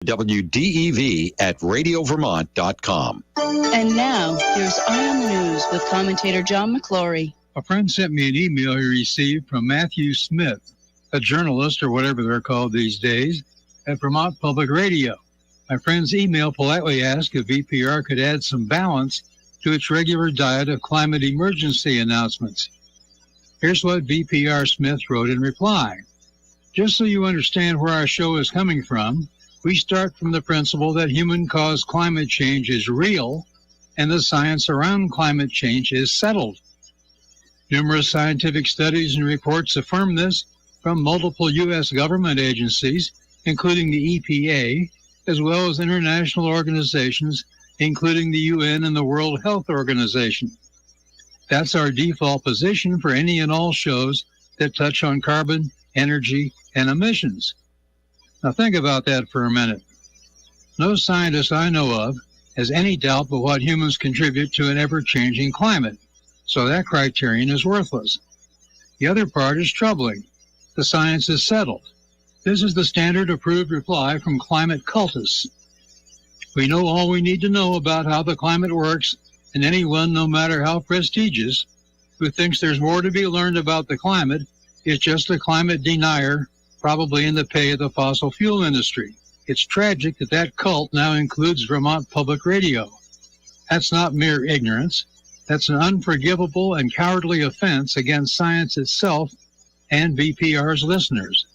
WDEV at radiovermont.com. And now, here's Eye on the News with commentator John McClory. A friend sent me an email he received from Matthew Smith, a journalist or whatever they're called these days, at Vermont Public Radio. My friend's email politely asked if VPR could add some balance to its regular diet of climate emergency announcements. Here's what VPR Smith wrote in reply. Just so you understand where our show is coming from, we start from the principle that human-caused climate change is real and the science around climate change is settled. Numerous scientific studies and reports affirm this from multiple U.S. government agencies, including the EPA, as well as international organizations, including the UN and the World Health Organization. That's our default position for any and all shows that touch on carbon, energy, and emissions. Now think about that for a minute. No scientist I know of has any doubt but what humans contribute to an ever-changing climate, so that criterion is worthless. The other part is troubling. The science is settled. This is the standard approved reply from climate cultists. We know all we need to know about how the climate works, and anyone, no matter how prestigious, who thinks there's more to be learned about the climate is just a climate denier, probably in the pay of the fossil fuel industry. It's tragic that that cult now includes Vermont Public Radio. That's not mere ignorance. That's an unforgivable and cowardly offense against science itself and VPR's listeners.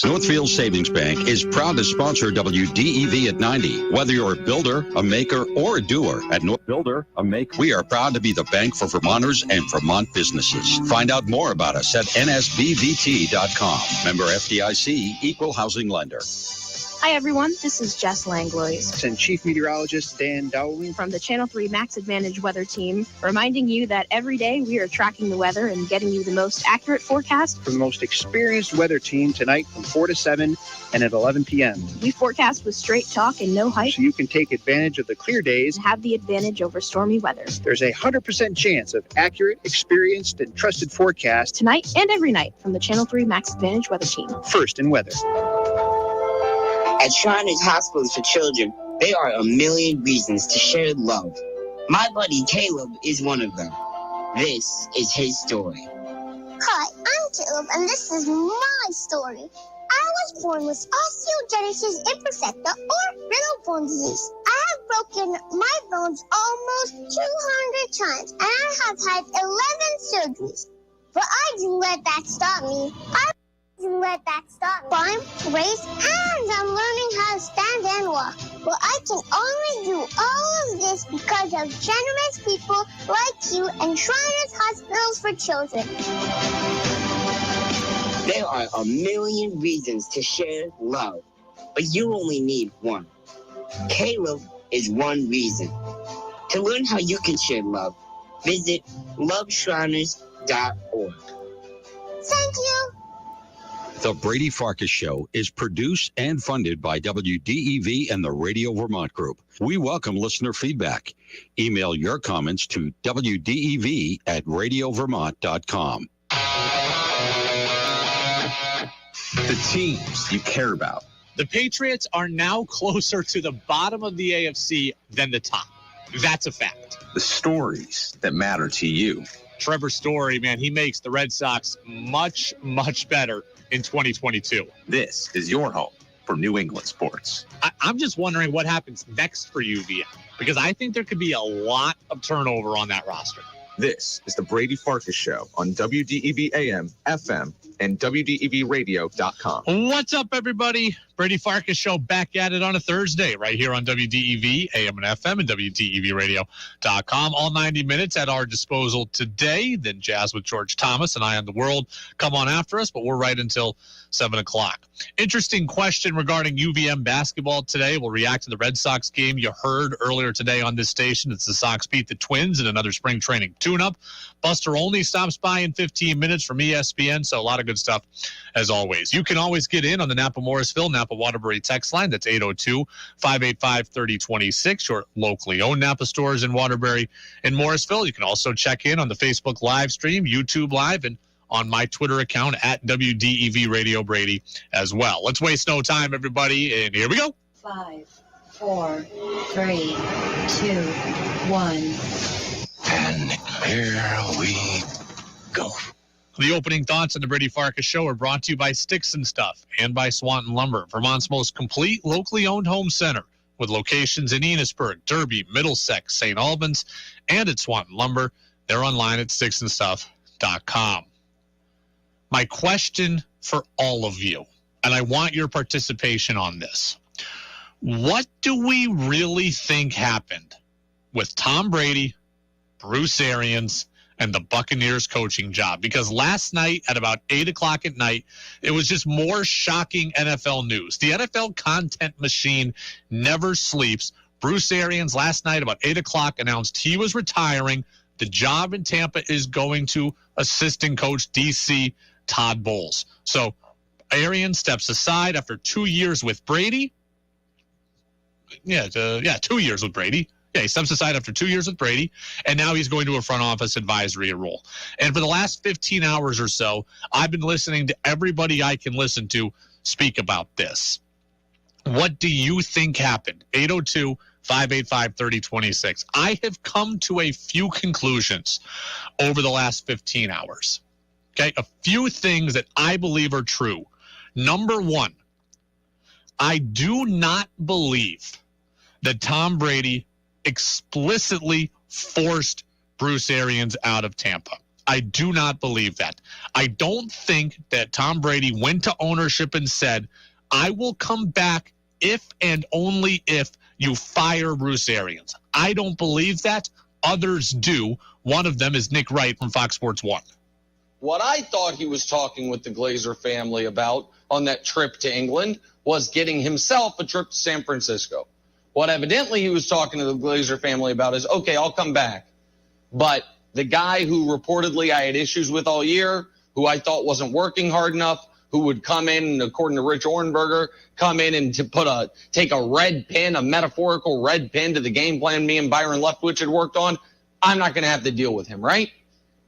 Northfield Savings Bank is proud to sponsor WDEV at 90. Whether you're a builder, a maker, or a doer, at North Builder, a maker, we are proud to be the bank for Vermonters and Vermont businesses. Find out more about us at nsbvt.com. Member FDIC, Equal Housing Lender. Hi, everyone. This is Jess Langlois. And Chief Meteorologist Dan Dowling from the Channel 3 Max Advantage Weather Team, reminding you that every day we are tracking the weather and getting you the most accurate forecast. From the most experienced weather team tonight from 4 to 7 and at 11 p.m. We forecast with straight talk and no hype. So you can take advantage of the clear days and have the advantage over stormy weather. There's a 100% chance of accurate, experienced, and trusted forecast tonight and every night from the Channel 3 Max Advantage Weather Team. First in weather. At Shriners Hospitals for Children, there are a million reasons to share love. My buddy Caleb is one of them. This is his story. Hi, I'm Caleb, and this is my story. I was born with osteogenesis imperfecta, or brittle bone disease. I have broken my bones almost 200 times, and I have had 11 surgeries. But I didn't let that stop me. I'm raised, and I'm learning how to stand and walk. But I can only do all of this because of generous people like you and Shriners Hospitals for Children. There are a million reasons to share love, but you only need one. Caleb is one reason. To learn how you can share love, visit loveshriners.org. Thank you. The Brady Farkas Show is produced and funded by WDEV and the Radio Vermont Group. We welcome listener feedback. Email your comments to WDEV at radiovermont.com. The teams you care about. The Patriots are now closer to the bottom of the AFC than the top. That's a fact. The stories that matter to you. Trevor Story, man, he makes the Red Sox much, much better in 2022. This is your home for New England sports. I'm just wondering what happens next for UVM, because I think there could be a lot of turnover on that roster. This is the Brady Farkas Show on WDEV AM, FM, and WDEVradio.com. What's up, everybody? Brady Farkas Show back at it on a Thursday right here on WDEV, AM and FM, and WDEVradio.com. All 90 minutes at our disposal today. Then Jazz with George Thomas and Eye on the World come on after us, but we're right until 7 o'clock. Interesting question regarding UVM basketball today. We'll react to the Red Sox game you heard earlier today on this station. It's the Sox beat the Twins in another spring training tune-up. Buster Olney stops by in 15 minutes from ESPN, so a lot of good stuff as always. You can always get in on the Napa-Morrisville, Napa-Waterbury text line. That's 802-585-3026. Your locally owned Napa stores in Waterbury and Morrisville. You can also check in on the Facebook live stream, YouTube Live, and on my Twitter account at WDEV Radio Brady as well. Let's waste no time, everybody, and here we go. 5, 4, 3, 2, 1. And here we go. The opening thoughts on the Brady Farkas Show are brought to you by Sticks and Stuff and by Swanton Lumber, Vermont's most complete locally owned home center, with locations in Enosburg, Derby, Middlesex, St. Albans, and at Swanton Lumber. They're online at sticksandstuff.com. My question for all of you, and I want your participation on this. What do we really think happened with Tom Brady, Bruce Arians, and the Buccaneers coaching job? Because last night at about 8 o'clock at night, it was just more shocking NFL news. The NFL content machine never sleeps. Bruce Arians last night about 8 o'clock announced he was retiring. The job in Tampa is going to assistant coach DC Todd Bowles. So Arians steps aside after 2 years with Brady. 2 years with Brady. Yeah, he steps aside after 2 years with Brady, and now he's going to a front office advisory role. And for the last 15 hours or so, I've been listening to everybody I can listen to speak about this. What do you think happened? 802-585-3026. I have come to a few conclusions over the last 15 hours. Okay, a few things that I believe are true. Number one, I do not believe that Tom Brady explicitly forced Bruce Arians out of Tampa. I do not believe that. I don't think that Tom Brady went to ownership and said, I will come back if and only if you fire Bruce Arians. I don't believe that. Others do. One of them is Nick Wright from Fox Sports 1. What I thought he was talking with the Glazer family about on that trip to England was getting himself a trip to San Francisco. What evidently he was talking to the Glazer family about is, okay, I'll come back. But the guy who reportedly I had issues with all year, who I thought wasn't working hard enough, who would come in, according to Rich Orenberger, come in and take a red pin, a metaphorical red pin to the game plan me and Byron Leftwich had worked on, I'm not going to have to deal with him, right?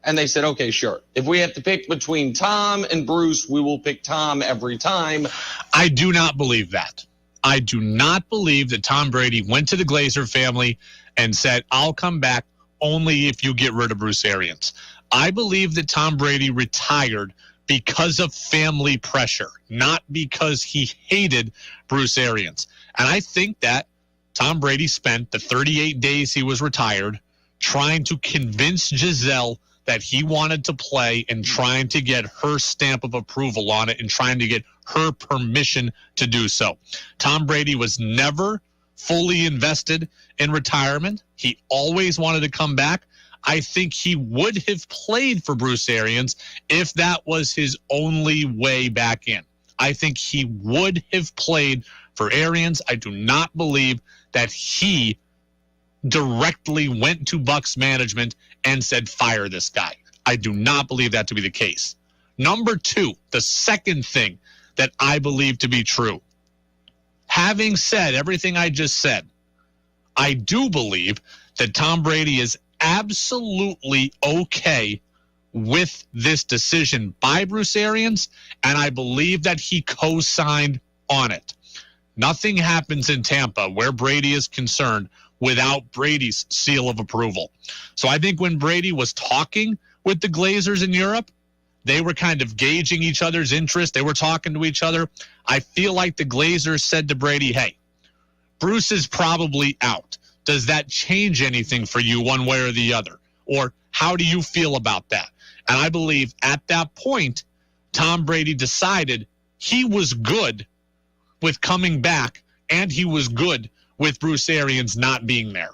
And they said, okay, sure. If we have to pick between Tom and Bruce, we will pick Tom every time. I do not believe that. I do not believe that Tom Brady went to the Glazer family and said, I'll come back only if you get rid of Bruce Arians. I believe that Tom Brady retired because of family pressure, not because he hated Bruce Arians. And I think that Tom Brady spent the 38 days he was retired trying to convince Giselle that he wanted to play and trying to get her stamp of approval on it and trying to get her permission to do so. Tom Brady was never fully invested in retirement. He always wanted to come back. I think he would have played for Bruce Arians if that was his only way back in. I think he would have played for Arians. I do not believe that he directly went to Bucs management and said, fire this guy. I do not believe that to be the case. Number two, the second thing that I believe to be true. Having said everything I just said, I do believe that Tom Brady is absolutely okay with this decision by Bruce Arians, and I believe that he co-signed on it. Nothing happens in Tampa where Brady is concerned without Brady's seal of approval. So I think when Brady was talking with the Glazers in Europe, they were kind of gauging each other's interest. They were talking to each other. I feel like the Glazers said to Brady, hey, Bruce is probably out. Does that change anything for you one way or the other? Or how do you feel about that? And I believe at that point, Tom Brady decided he was good with coming back, and he was good with Bruce Arians not being there.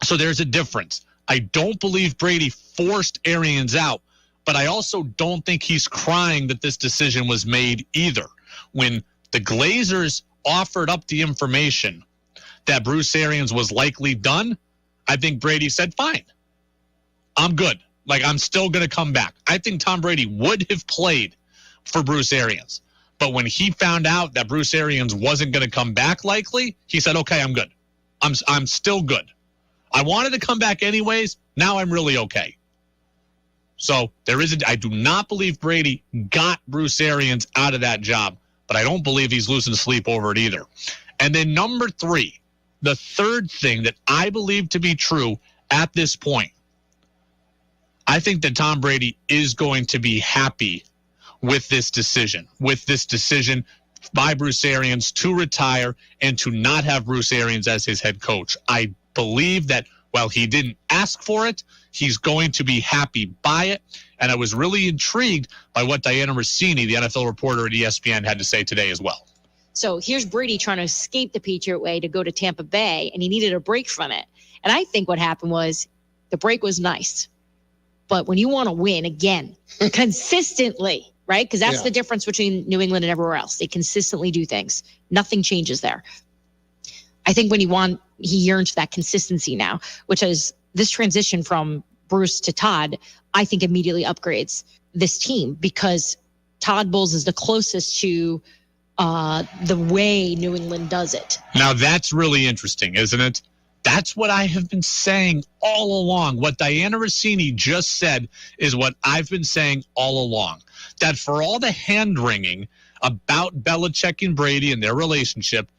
So there's a difference. I don't believe Brady forced Arians out, but I also don't think he's crying that this decision was made either. When the Glazers offered up the information that Bruce Arians was likely done, I think Brady said, fine, I'm good. Like, I'm still going to come back. I think Tom Brady would have played for Bruce Arians. But when he found out that Bruce Arians wasn't going to come back likely, he said, okay, I'm good. I'm still good. I wanted to come back anyways. Now I'm really okay. So I do not believe Brady got Bruce Arians out of that job, but I don't believe he's losing sleep over it either. And then number 3, the third thing that I believe to be true at this point, I think that Tom Brady is going to be happy with this decision by Bruce Arians to retire and to not have Bruce Arians as his head coach. I believe that while he didn't ask for it, he's going to be happy by it. And I was really intrigued by what Diana Rossini, the NFL reporter at ESPN, had to say today as well. So here's Brady trying to escape the Patriot way to go to Tampa Bay, and he needed a break from it. And I think what happened was the break was nice. But when you want to win again, consistently, right? Because that's the difference between New England and everywhere else. They consistently do things. Nothing changes there. I think when he yearns for that consistency now, which is this transition from Bruce to Todd, I think immediately upgrades this team because Todd Bowles is the closest to the way New England does it. Now that's really interesting, isn't it? That's what I have been saying all along. What Diana Rossini just said is what I've been saying all along. That for all the hand-wringing about Belichick and Brady and their relationship,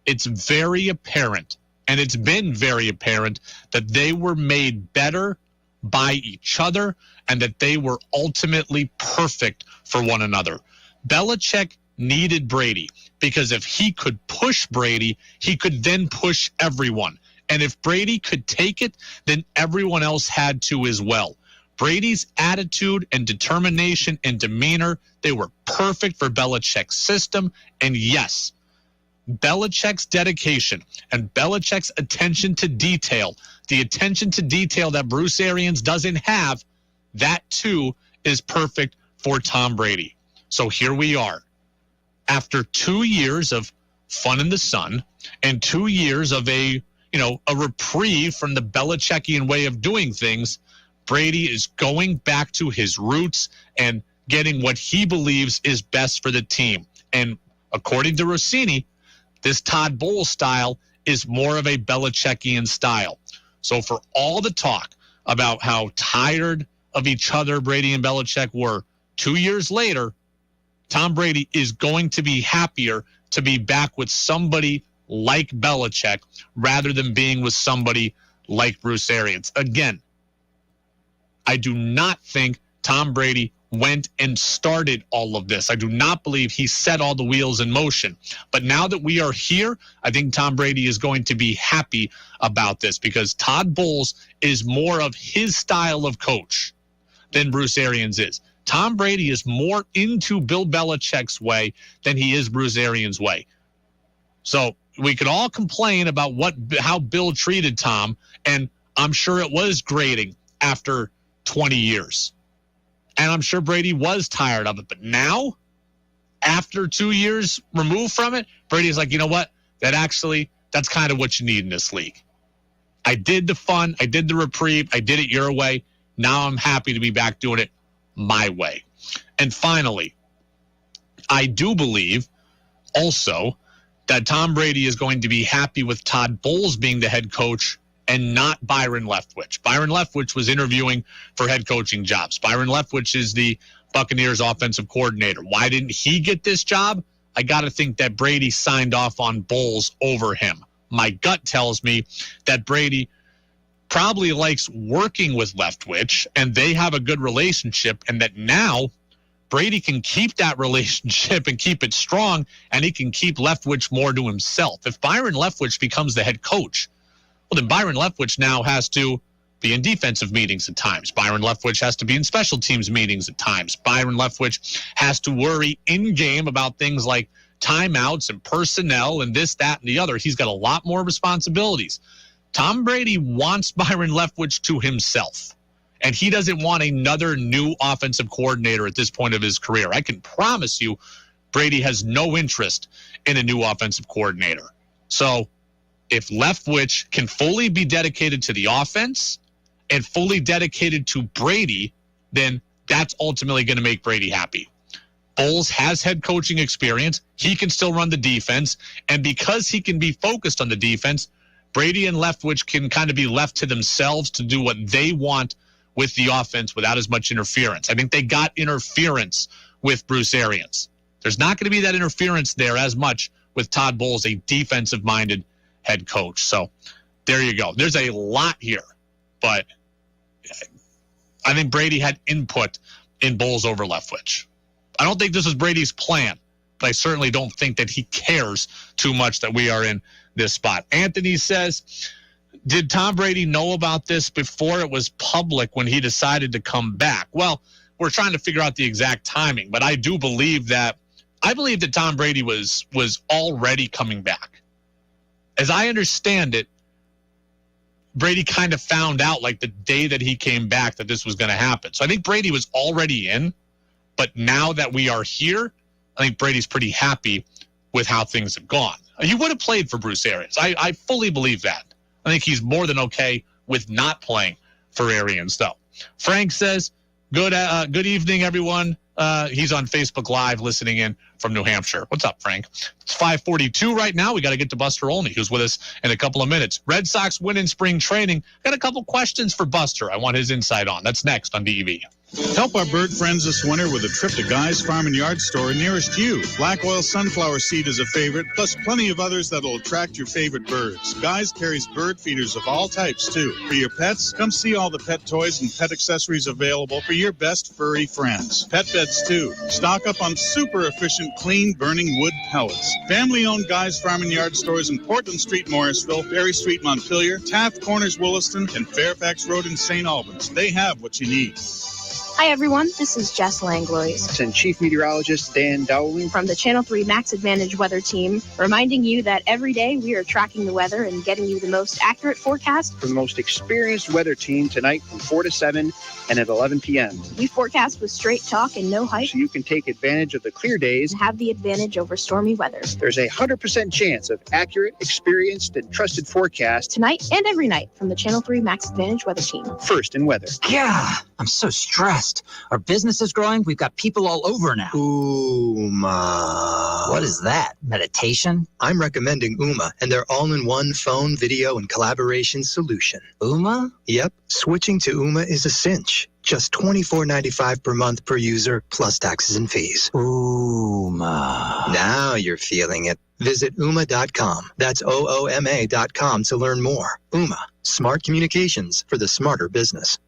it's very apparent, and it's been very apparent, that they were made better by each other and that they were ultimately perfect for one another. Belichick needed Brady because if he could push Brady, he could then push everyone. And if Brady could take it, then everyone else had to as well. Brady's attitude and determination and demeanor, they were perfect for Belichick's system. And yes, Belichick's dedication and Belichick's attention to detail, the attention to detail that Bruce Arians doesn't have, that too is perfect for Tom Brady. So here we are. After 2 years of fun in the sun and 2 years of a reprieve from the Belichickian way of doing things, Brady is going back to his roots and getting what he believes is best for the team. And according to Rossini, this Todd Bowles style is more of a Belichickian style. So for all the talk about how tired of each other Brady and Belichick were, 2 years later, Tom Brady is going to be happier to be back with somebody like Belichick rather than being with somebody like Bruce Arians. Again, I do not think Tom Brady went and started all of this. I do not believe he set all the wheels in motion. But now that we are here, I think Tom Brady is going to be happy about this because Todd Bowles is more of his style of coach than Bruce Arians is. Tom Brady is more into Bill Belichick's way than he is Bruce Arians' way. So we could all complain about how Bill treated Tom, and I'm sure it was grating after 20 years. And I'm sure Brady was tired of it. But now, after 2 years removed from it, Brady's like, you know what? That's kind of what you need in this league. I did the fun. I did the reprieve. I did it your way. Now I'm happy to be back doing it my way. And finally, I do believe also that Tom Brady is going to be happy with Todd Bowles being the head coach and not Byron Leftwich. Byron Leftwich was interviewing for head coaching jobs. Byron Leftwich is the Buccaneers offensive coordinator. Why didn't he get this job? I got to think that Brady signed off on Bowles over him. My gut tells me that Brady probably likes working with Leftwich and they have a good relationship, and that now Brady can keep that relationship and keep it strong, and he can keep Leftwich more to himself. If Byron Leftwich becomes the head coach, well, then Byron Leftwich now has to be in defensive meetings at times. Byron Leftwich has to be in special teams meetings at times. Byron Leftwich has to worry in-game about things like timeouts and personnel and this, that, and the other. He's got a lot more responsibilities. Tom Brady wants Byron Leftwich to himself, and he doesn't want another new offensive coordinator at this point of his career. I can promise you Brady has no interest in a new offensive coordinator. So if Leftwich can fully be dedicated to the offense and fully dedicated to Brady, then that's ultimately going to make Brady happy. Bowles has head coaching experience. He can still run the defense. And because he can be focused on the defense, Brady and Leftwich can kind of be left to themselves to do what they want with the offense without as much interference. I think they got interference with Bruce Arians. There's not going to be that interference there as much with Todd Bowles, a defensive-minded head coach. So there you go. There's a lot here, but I think Brady had input in Bowles over Leftwich. I don't think this was Brady's plan, but I certainly don't think that he cares too much that we are in this spot. Anthony says, did Tom Brady know about this before it was public when he decided to come back? Well, we're trying to figure out the exact timing, but I do believe that Tom Brady was already coming back. As I understand it, Brady kind of found out like the day that he came back that this was going to happen. So I think Brady was already in, but now that we are here, I think Brady's pretty happy with how things have gone. He would have played for Bruce Arians. I fully believe that. I think he's more than okay with not playing for Arians, though. Frank says, good evening, everyone. He's on Facebook Live listening in from New Hampshire. What's up, Frank? It's 5:42 right now. We got to get to Buster Olney, who's with us in a couple of minutes. Red Sox win in spring training. Got a couple questions for Buster. I want his insight on. That's next on DEV. Help our bird friends this winter with a trip to Guy's Farm and Yard store nearest you. Black oil sunflower seed is a favorite, plus plenty of others that'll attract your favorite birds. Guy's carries bird feeders of all types, too. For your pets, come see all the pet toys and pet accessories available for your best furry friends. Pet beds, too. Stock up on super efficient, clean, burning wood pellets. Family-owned Guy's Farm and Yard stores in Portland Street, Morrisville, Berry Street, Montpelier, Taft Corners, Williston, and Fairfax Road in St. Albans. They have what you need. Hi, everyone. This is Jess Langlois. And Chief Meteorologist Dan Dowling from the Channel 3 Max Advantage Weather Team, reminding you that every day we are tracking the weather and getting you the most accurate forecast. From the most experienced weather team tonight from 4 to 7 and at 11 p.m. We forecast with straight talk and no hype. So you can take advantage of the clear days and have the advantage over stormy weather. There's a 100% chance of accurate, experienced, and trusted forecast tonight and every night from the Channel 3 Max Advantage Weather Team. First in weather. Yeah, I'm so stressed. Our business is growing. We've got people all over now. Ooma. What is that? Meditation? I'm recommending Ooma and their all-in-one phone, video, and collaboration solution. Ooma? Yep. Switching to Ooma is a cinch. Just $24.95 per month per user, plus taxes and fees. Ooma. Now you're feeling it. Visit Ooma.com. That's OOMA.com to learn more. Ooma. Smart communications for the smarter business.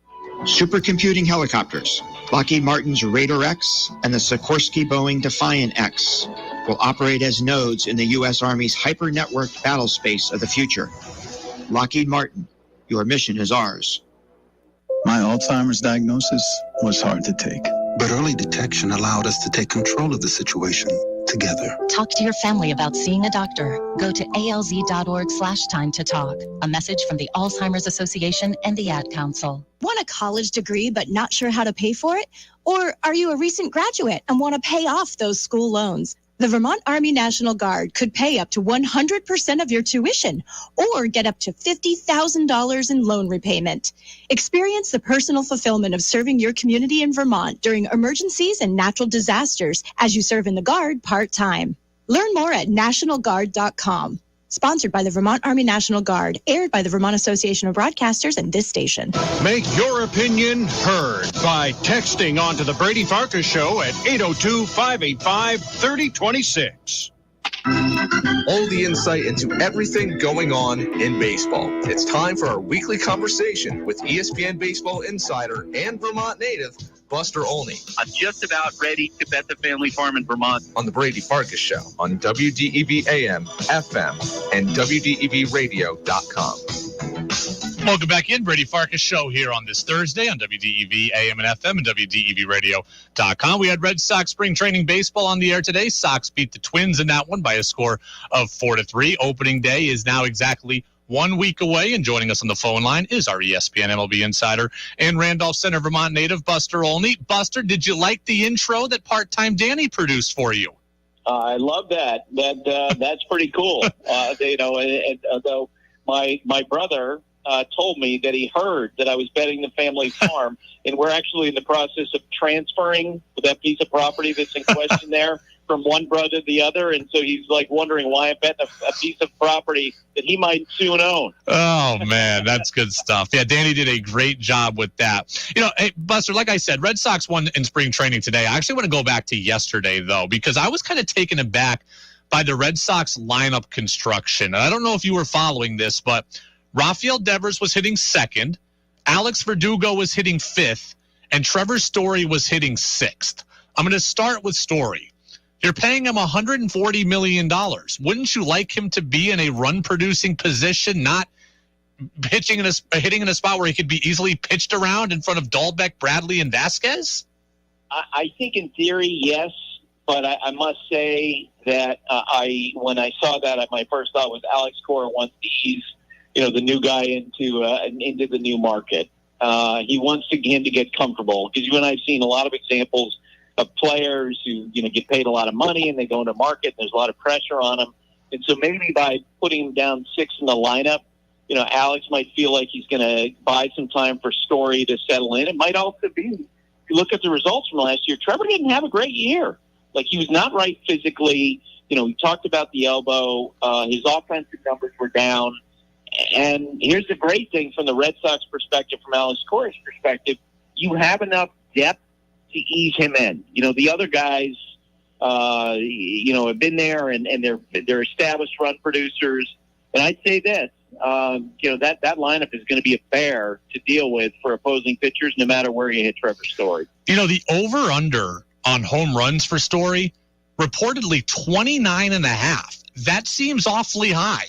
Supercomputing helicopters, Lockheed Martin's Raider X and the Sikorsky Boeing Defiant X will operate as nodes in the U.S. Army's hyper-networked battle space of the future. Lockheed Martin, your mission is ours. My Alzheimer's diagnosis was hard to take, but early detection allowed us to take control of the situation together. Talk to your family about seeing a doctor. Go to alz.org/time to talk. A message from the Alzheimer's Association and the Ad Council. Want a college degree but not sure how to pay for it? Or are you a recent graduate and want to pay off those school loans? The Vermont Army National Guard could pay up to 100% of your tuition or get up to $50,000 in loan repayment. Experience the personal fulfillment of serving your community in Vermont during emergencies and natural disasters as you serve in the Guard part-time. Learn more at nationalguard.com. Sponsored by the Vermont Army National Guard, aired by the Vermont Association of Broadcasters and this station. Make your opinion heard by texting onto the Brady Farkas Show at 802-585-3026. All the insight into everything going on in baseball. It's time for our weekly conversation with ESPN baseball insider and Vermont native, Buster Olney. I'm just about ready to bet the family farm in Vermont. On the Brady Farkas Show on WDEV AM, FM, and WDEVradio.com. Welcome back in. Brady Farkas Show here on this Thursday on WDEV AM and FM and WDEVradio.com. We had Red Sox spring training baseball on the air today. Sox beat the Twins in that one by a score of 4-3. Opening day is now exactly 1 week away, and joining us on the phone line is our ESPN MLB insider and Randolph Center, Vermont native, Buster Olney. Buster, did you like the intro that part-time Danny produced for you? I love that. That's pretty cool. Although my brother told me that he heard that I was betting the family farm, and we're actually in the process of transferring that piece of property that's in question there from one brother to the other, and so he's like wondering why I'm betting a piece of property that he might soon own. Oh man, that's good stuff. Yeah, Danny did a great job with that. Hey, Buster, like I said, Red Sox won in spring training today. I actually want to go back to yesterday though, because I was kind of taken aback by the Red Sox lineup construction. And I don't know if you were following this, but Rafael Devers was hitting second, Alex Verdugo was hitting fifth, and Trevor Story was hitting sixth. I'm going to start with Story. You're paying him $140 million. Wouldn't you like him to be in a run-producing position, not hitting in a spot where he could be easily pitched around in front of Dalbeck, Bradley, and Vasquez? I think in theory, yes, but I must say that when I saw that, my first thought was Alex Cora wants to ease, the new guy into the new market. He wants him to get comfortable, because you and I've seen a lot of examples of players who get paid a lot of money and they go into market and there's a lot of pressure on them, and so maybe by putting him down 6 in the lineup, Alex might feel like he's going to buy some time for Story to settle in. It might also be, if you look at the results from last year, Trevor didn't have a great year. Like, he was not right physically. We talked about the elbow. His offensive numbers were down. And here's the great thing from the Red Sox perspective, from Alex Cora's perspective, you have enough depth to ease him in. The other guys, have been there and they're established run producers. And I'd say this, that lineup is going to be a bear to deal with for opposing pitchers, no matter where you hit Trevor Story. The over-under on home runs for Story, reportedly 29.5. That seems awfully high.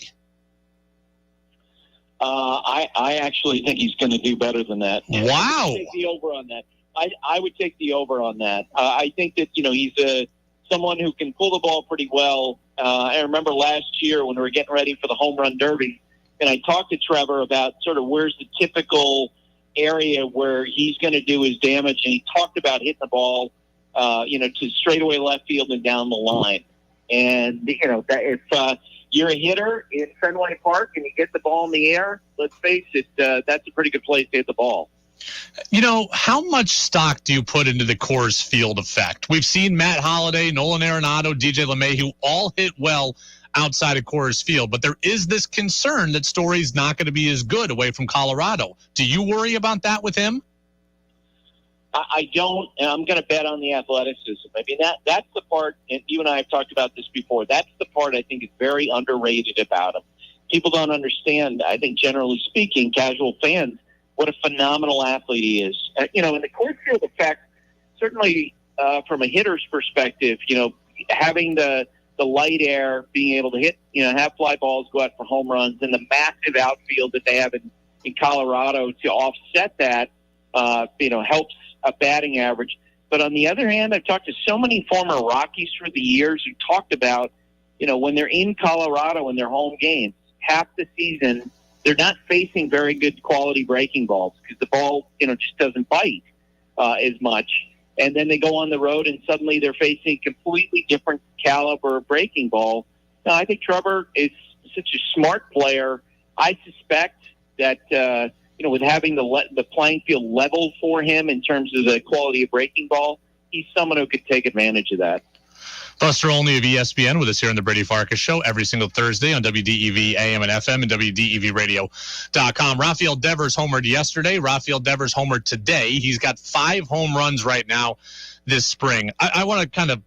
I actually think he's going to do better than that. Wow. I would take the over on that. I would take the over on that. I think that, he's someone who can pull the ball pretty well. I remember last year when we were getting ready for the home run derby, and I talked to Trevor about sort of where's the typical area where he's going to do his damage, and he talked about hitting the ball, to straightaway left field and down the line. And, that if you're a hitter in Fenway Park and you get the ball in the air, let's face it, that's a pretty good place to hit the ball. How much stock do you put into the Coors Field effect? We've seen Matt Holliday, Nolan Arenado, DJ LeMahieu all hit well outside of Coors Field, but there is this concern that Story's not going to be as good away from Colorado. Do you worry about that with him? I don't, and I'm going to bet on the athleticism. I mean, that's the part, and you and I have talked about this before, that's the part I think is very underrated about him. People don't understand, I think generally speaking, casual fans, what a phenomenal athlete he is. In the Coors Field effect, certainly from a hitter's perspective, having the light air, being able to hit, have fly balls go out for home runs, and the massive outfield that they have in Colorado to offset that, helps a batting average. But on the other hand, I've talked to so many former Rockies through the years who talked about, when they're in Colorado in their home games, half the season, they're not facing very good quality breaking balls because the ball, just doesn't bite as much. And then they go on the road and suddenly they're facing completely different caliber breaking ball. Now, I think Trevor is such a smart player. I suspect that, with having the playing field level for him in terms of the quality of breaking ball, he's someone who could take advantage of that. Buster Olney of ESPN with us here on the Brady Farkas Show every single Thursday on WDEV AM and FM and WDEVradio.com. Rafael Devers homered yesterday. Rafael Devers homered today. He's got 5 home runs right now this spring. I want to kind of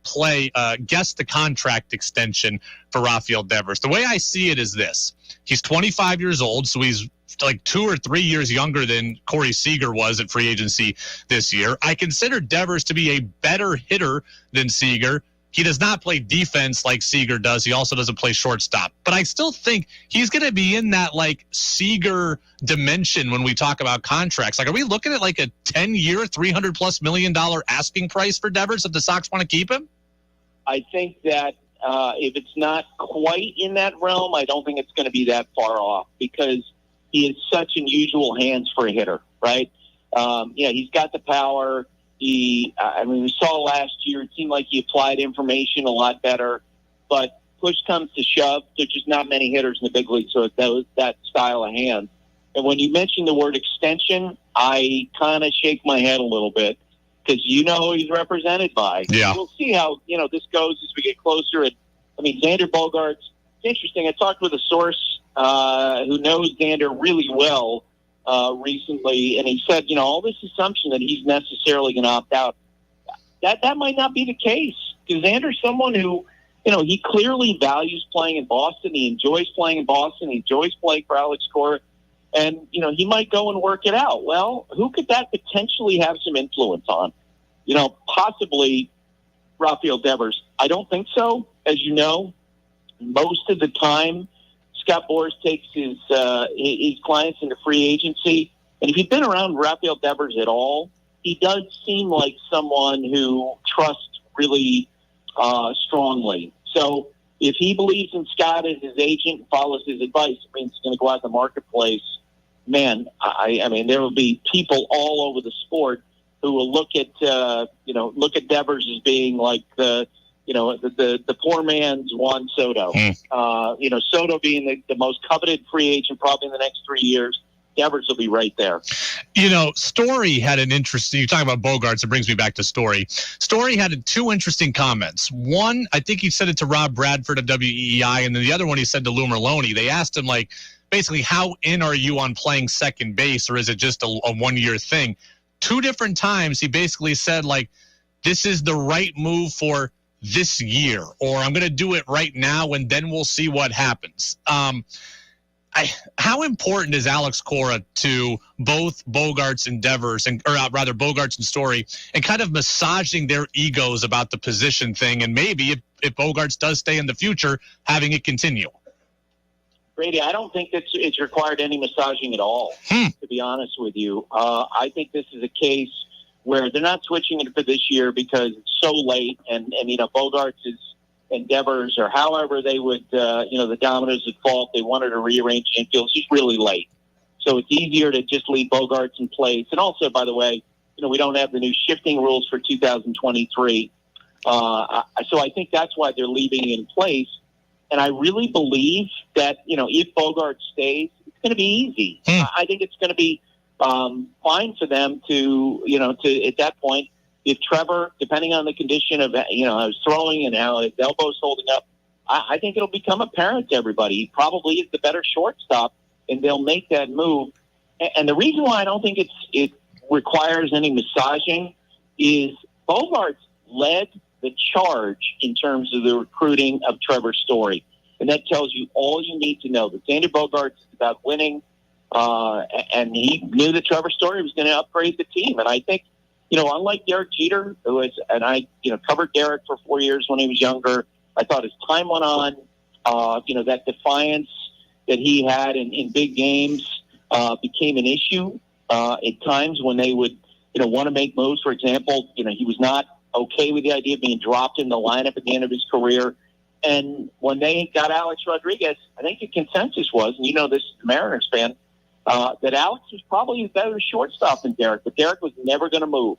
guess the contract extension for Rafael Devers. The way I see it is this. He's 25 years old, so he's like 2 or 3 years younger than Corey Seager was at free agency this year. I consider Devers to be a better hitter than Seager. He does not play defense like Seager does. He also doesn't play shortstop. But I still think he's going to be in that like Seager dimension when we talk about contracts. Like, are we looking at like a 10-year, $300+ million asking price for Devers if the Sox want to keep him? I think that if it's not quite in that realm, I don't think it's going to be that far off because he has such unusual hands for a hitter, right? He's got the power. We saw last year, it seemed like he applied information a lot better, but push comes to shove. There's just not many hitters in the big leagues with that style of hand. And when you mention the word extension, I kind of shake my head a little bit because who he's represented by. Yeah. We'll see how, this goes as we get closer. Xander Bogaerts, it's interesting. I talked with a source who knows Xander really well recently, and he said, all this assumption that he's necessarily going to opt out, that might not be the case because Xander's someone who, he clearly values playing in Boston. He enjoys playing in Boston. He enjoys playing for Alex Cora. And, he might go and work it out. Well, who could that potentially have some influence on? Possibly Rafael Devers. I don't think so. As you know, most of the time, Scott Boras takes his clients into free agency. And if you've been around Rafael Devers at all, he does seem like someone who trusts really strongly. So if he believes in Scott as his agent and follows his advice, it means he's going to go out in the marketplace. Man, I mean, there will be people all over the sport who will look at Devers as being like the poor man's Juan Soto. Soto being the most coveted free agent probably in the next 3 years. Devers will be right there. Story had an interesting, you're talking about Bogaerts, it brings me back to Story. Story had two interesting comments. One, I think he said it to Rob Bradford of WEEI, and then the other one he said to Lou Merlone. They asked him, basically, how in are you on playing second base, or is it just a 1-year thing? 2 different times he basically said, this is the right move for this year, or I'm going to do it right now, and then we'll see what happens. How important is Alex Cora to both Bogaerts and Devers, Bogaerts and Story, and kind of massaging their egos about the position thing, and maybe if Bogaerts does stay in the future, having it continue? Brady, I don't think it's required any massaging at all, to be honest with you. I think this is a case where they're not switching it for this year because it's so late, and Bogaerts and Devers, or however they would, the dominoes would fall if they wanted to rearrange infield. It's just really late. So it's easier to just leave Bogaerts in place. And also, by the way, we don't have the new shifting rules for 2023. So I think that's why they're leaving it in place. And I really believe that, if Bogaerts stays, it's going to be easy. I think it's going to be fine for them to at that point, if Trevor, depending on the condition of, his throwing and how his elbow's holding up, I think it'll become apparent to everybody. He probably is the better shortstop, and they'll make that move. And the reason why I don't think it requires any massaging is Bogaerts led the charge in terms of the recruiting of Trevor Story. And that tells you all you need to know. That Xander Bogaerts is about winning, and he knew that Trevor Story was going to upgrade the team. And I think, unlike Derek Jeter, I covered Derek for 4 years when he was younger. I thought as time went on, that defiance that he had in big games became an issue at times when they would, want to make moves. For example, he was not okay with the idea of being dropped in the lineup at the end of his career. And when they got Alex Rodriguez, I think the consensus was, and this is the Mariners fan, that Alex was probably a better shortstop than Derek, but Derek was never going to move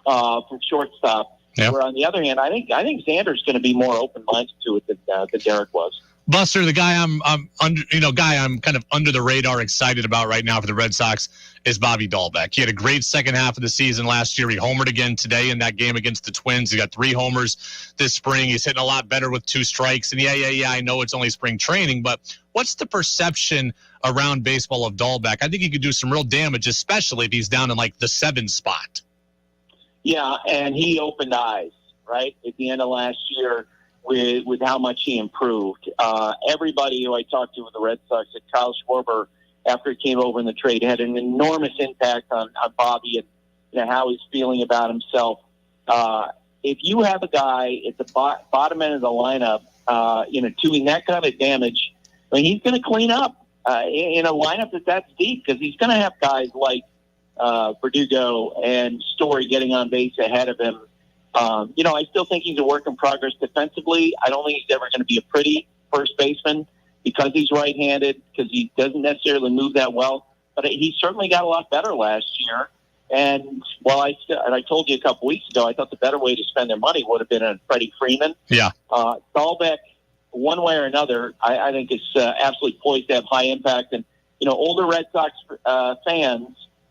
from shortstop. Yep. Where on the other hand, I think Xander's going to be more open-minded to it than Derek was. Buster, the guy I'm kind of under the radar excited about right now for the Red Sox is Bobby Dalbeck. He had a great second half of the season last year. He homered again today in that game against the Twins. He got 3 homers this spring. He's hitting a lot better with 2 strikes. And yeah, I know it's only spring training, but what's the perception around baseball of Dalbeck? I think he could do some real damage, especially if he's down in the 7 spot. Yeah, and he opened eyes, right, at the end of last year with how much he improved. Everybody who I talked to with the Red Sox, at Kyle Schwarber, after he came over in the trade, had an enormous impact on Bobby and how he's feeling about himself. If you have a guy at the bottom end of the lineup, doing that kind of damage, I mean, he's going to clean up in a lineup that's deep, because he's going to have guys like Verdugo and Story getting on base ahead of him. I still think he's a work in progress defensively. I don't think he's ever going to be a pretty first baseman because he's right-handed, because he doesn't necessarily move that well. But he certainly got a lot better last year. And I told you a couple weeks ago, I thought the better way to spend their money would have been on Freddie Freeman. Yeah. Dalbeck, one way or another, I think is absolutely poised to have high impact. And, older Red Sox fans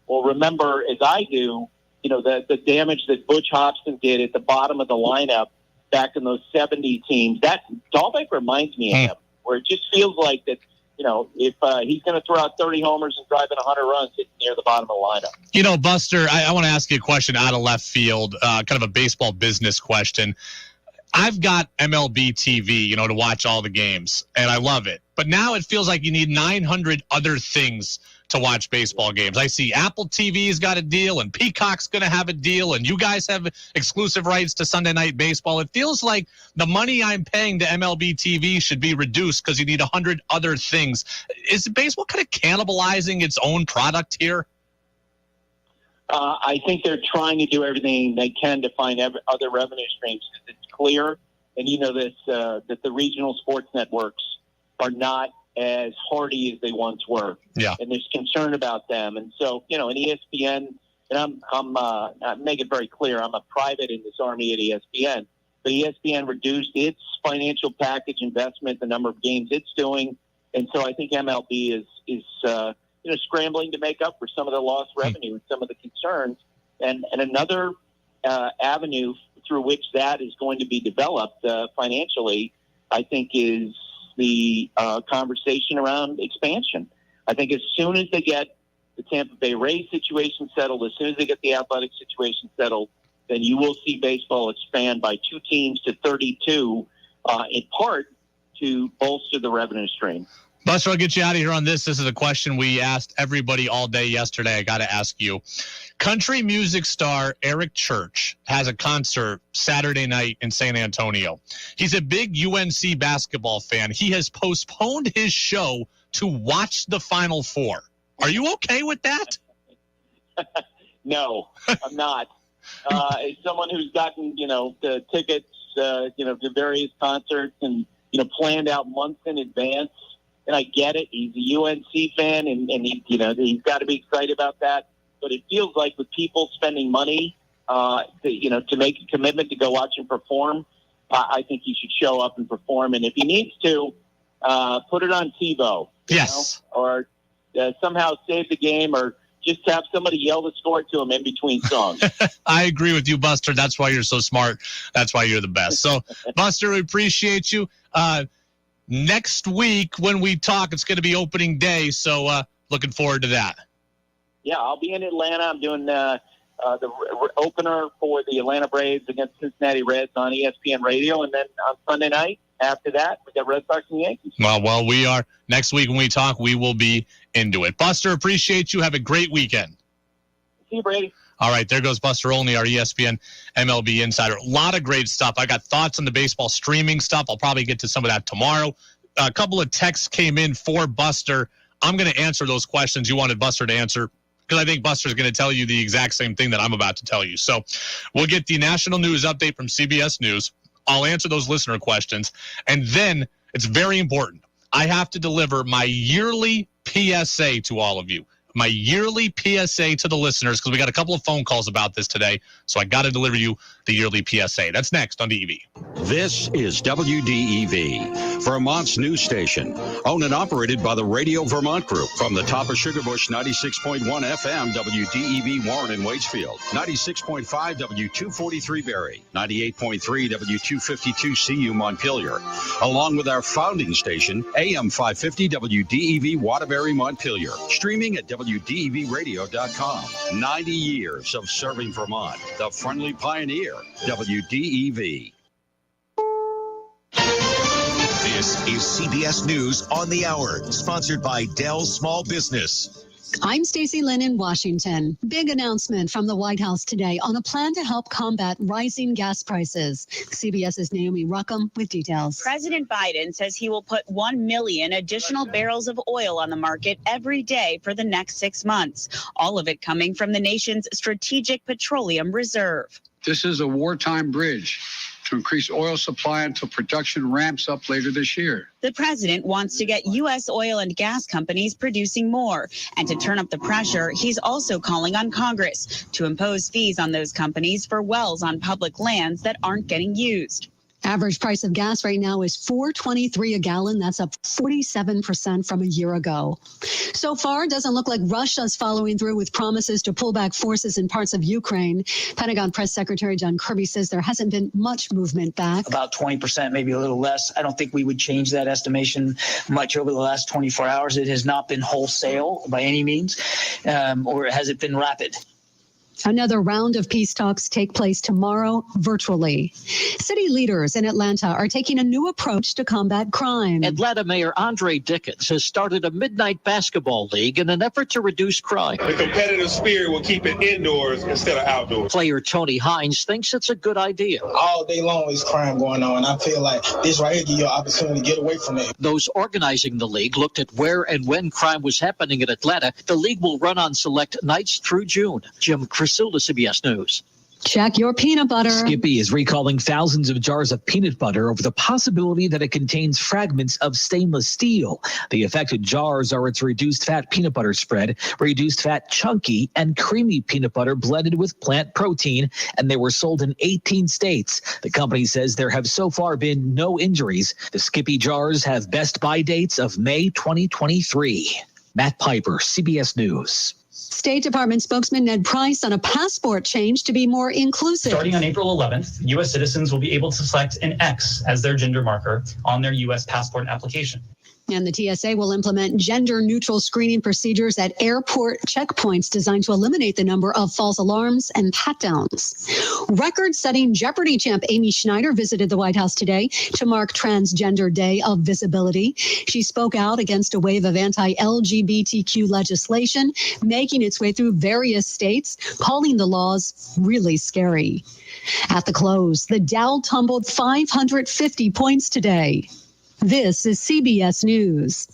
will remember, as I do, the damage that Butch Hobson did at the bottom of the lineup back in those 70 teams. That Dalbeck reminds me of him, where it just feels like that, if he's going to throw out 30 homers and drive in 100 runs, it's near the bottom of the lineup. Buster, I want to ask you a question out of left field, kind of a baseball business question. I've got MLB TV, to watch all the games, and I love it. But now it feels like you need 900 other things to watch baseball games. I see Apple TV's got a deal, and Peacock's going to have a deal, and you guys have exclusive rights to Sunday Night Baseball. It feels like the money I'm paying to MLB TV should be reduced because you need 100 other things. Is baseball kind of cannibalizing its own product here? I think they're trying to do everything they can to find other revenue streams. It's clear, and you know this, that the regional sports networks are not as hardy as they once were. Yeah. And there's concern about them. And so, an ESPN, and I make it very clear, I'm a private in this army at ESPN, but ESPN reduced its financial package investment, the number of games it's doing. And so I think MLB is scrambling to make up for some of the lost revenue and some of the concerns. And another avenue through which that is going to be developed financially, I think, is the conversation around expansion. I think as soon as they get the Tampa Bay Rays situation settled, as soon as they get the athletic situation settled, then you will see baseball expand by 2 teams to 32, in part to bolster the revenue stream. Buster, I'll get you out of here on this. This is a question we asked everybody all day yesterday. I got to ask you. Country music star Eric Church has a concert Saturday night in San Antonio. He's a big UNC basketball fan. He has postponed his show to watch the Final Four. Are you okay with that? No, I'm not. As someone who's gotten, the tickets, to various concerts and, planned out months in advance, and I get it. He's a UNC fan, and he's got to be excited about that. But it feels like with people spending money, to make a commitment to go watch him perform, I think he should show up and perform. And if he needs to, put it on TiVo. Yes. Or somehow save the game, or just have somebody yell the score to him in between songs. I agree with you, Buster. That's why you're so smart. That's why you're the best. So, Buster, we appreciate you. Next week when we talk, it's going to be opening day, so looking forward to that. Yeah, I'll be in Atlanta. I'm doing the opener for the Atlanta Braves against Cincinnati Reds on ESPN Radio, and then on Sunday night, after that, we got Red Sox and Yankees. Well, we are. Next week when we talk, we will be into it. Buster, appreciate you. Have a great weekend. See you, Brady. All right, there goes Buster Olney, our ESPN MLB insider. A lot of great stuff. I got thoughts on the baseball streaming stuff. I'll probably get to some of that tomorrow. A couple of texts came in for Buster. I'm going to answer those questions you wanted Buster to answer, because I think Buster's going to tell you the exact same thing that I'm about to tell you. So we'll get the national news update from CBS News. I'll answer those listener questions. And then it's very important. I have to deliver my yearly PSA to all of you. My yearly PSA to the listeners, because we got a couple of phone calls about this today. So I got to deliver you the yearly PSA. That's next on DEV. This is WDEV, Vermont's news station, owned and operated by the Radio Vermont Group. From the top of Sugarbush, 96.1 FM, WDEV Warren and Waitsfield, 96.5 W243 Barrie, 98.3 W252 CU Montpelier, along with our founding station, AM 550 WDEV Waterbury Montpelier, streaming at WDEVradio.com. 90 years of serving Vermont, the friendly pioneer, WDEV. This is CBS News on the Hour, sponsored by Dell Small Business. I'm Stacey Lynn in Washington. Big announcement from the White House today on a plan to help combat rising gas prices. CBS's Naomi Ruckham with details. President Biden says he will put 1 million additional barrels of oil on the market every day for the next 6 months, all of it coming from the nation's strategic petroleum reserve. This is a wartime bridge to increase oil supply until production ramps up later this year. The president wants to get U.S. oil and gas companies producing more. And to turn up the pressure, he's also calling on Congress to impose fees on those companies for wells on public lands that aren't getting used. Average price of gas right now is $4.23 a gallon. That's up 47% from a year ago. So far, it doesn't look like Russia's following through with promises to pull back forces in parts of Ukraine. Pentagon Press Secretary John Kirby says there hasn't been much movement back. About 20%, maybe a little less. I don't think we would change that estimation much over the last 24 hours. It has not been wholesale by any means, or has it been rapid? Another round of peace talks take place tomorrow virtually. City leaders in Atlanta are taking a new approach to combat crime. Atlanta Mayor Andre Dickens has started a midnight basketball league in an effort to reduce crime. The competitive spirit will keep it indoors instead of outdoors. Player Tony Hines thinks it's a good idea. All day long is crime going on. I feel like this right here gives you an opportunity to get away from it. Those organizing the league looked at where and when crime was happening in Atlanta. The league will run on select nights through June. Jim Crisula, CBS News. Check your peanut butter. Skippy is recalling thousands of jars of peanut butter over the possibility that it contains fragments of stainless steel. The affected jars are its reduced fat peanut butter spread, reduced fat chunky and creamy peanut butter blended with plant protein, and they were sold in 18 states. The company says there have so far been no injuries. The Skippy jars have best buy dates of May 2023. Matt Piper, CBS News. State Department spokesman Ned Price on a passport change to be more inclusive. Starting on April 11th, U.S. citizens will be able to select an X as their gender marker on their U.S. passport application. And the TSA will implement gender-neutral screening procedures at airport checkpoints designed to eliminate the number of false alarms and pat-downs. Record-setting Jeopardy champ Amy Schneider visited the White House today to mark Transgender Day of Visibility. She spoke out against a wave of anti-LGBTQ legislation making its way through various states, calling the laws really scary. At the close, the Dow tumbled 550 points today. This is CBS News.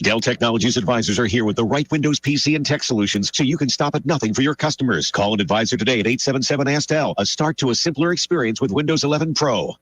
Dell Technologies advisors are here with the right Windows PC and tech solutions so you can stop at nothing for your customers. Call an advisor today at 877-ASK-DELL, a start to a simpler experience with Windows 11 Pro.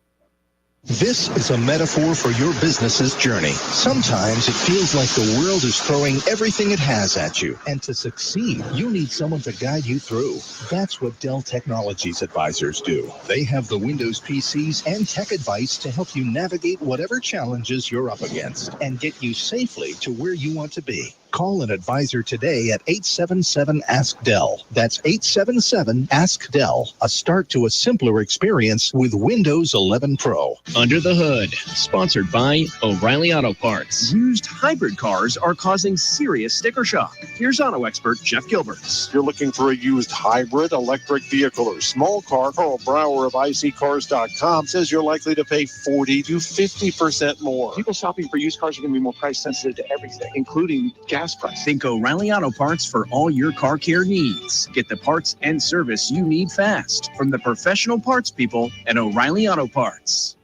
This is a metaphor for your business's journey. Sometimes it feels like the world is throwing everything it has at you. And to succeed, you need someone to guide you through. That's what Dell Technologies advisors do. They have the Windows PCs and tech advice to help you navigate whatever challenges you're up against and get you safely to where you want to be. Call an advisor today at 877-ASK-DELL. That's 877-ASK-DELL. A start to a simpler experience with Windows 11 Pro. Under the Hood, sponsored by O'Reilly Auto Parts. Used hybrid cars are causing serious sticker shock. Here's auto expert Jeff Gilbert. If you're looking for a used hybrid, electric vehicle, or small car, Carl Brower of iSeeCars.com says you're likely to pay 40 to 50% more. People shopping for used cars are going to be more price sensitive to everything, including gas price. Think O'Reilly Auto Parts for all your car care needs. Get the parts and service you need fast from the professional parts people at O'Reilly Auto Parts.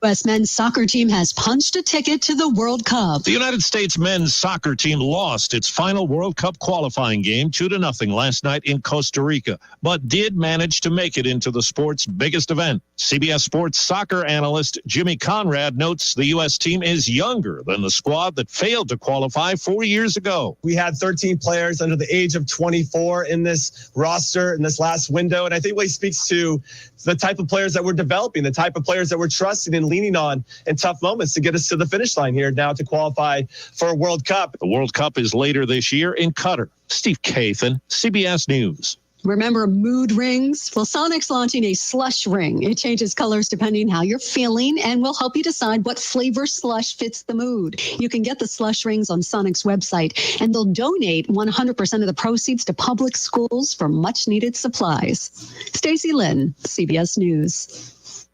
U.S. men's soccer team has punched a ticket to the World Cup. The United States men's soccer team lost its final World Cup qualifying game 2-0 last night in Costa Rica, but did manage to make it into the sport's biggest event. CBS Sports soccer analyst Jimmy Conrad notes the U.S. team is younger than the squad that failed to qualify 4 years ago. We had 13 players under the age of 24 in this roster in this last window, and I think what speaks to the type of players that we're developing, the type of players that we're trusting and leaning on in tough moments to get us to the finish line here now to qualify for a World Cup. The World Cup is later this year in Qatar. Steve Kathan, CBS News. Remember mood rings? Well, Sonic's launching a slush ring. It changes colors depending how you're feeling and will help you decide what flavor slush fits the mood. You can get the slush rings on Sonic's website, and they'll donate 100% of the proceeds to public schools for much-needed supplies. Stacey Lynn, CBS News.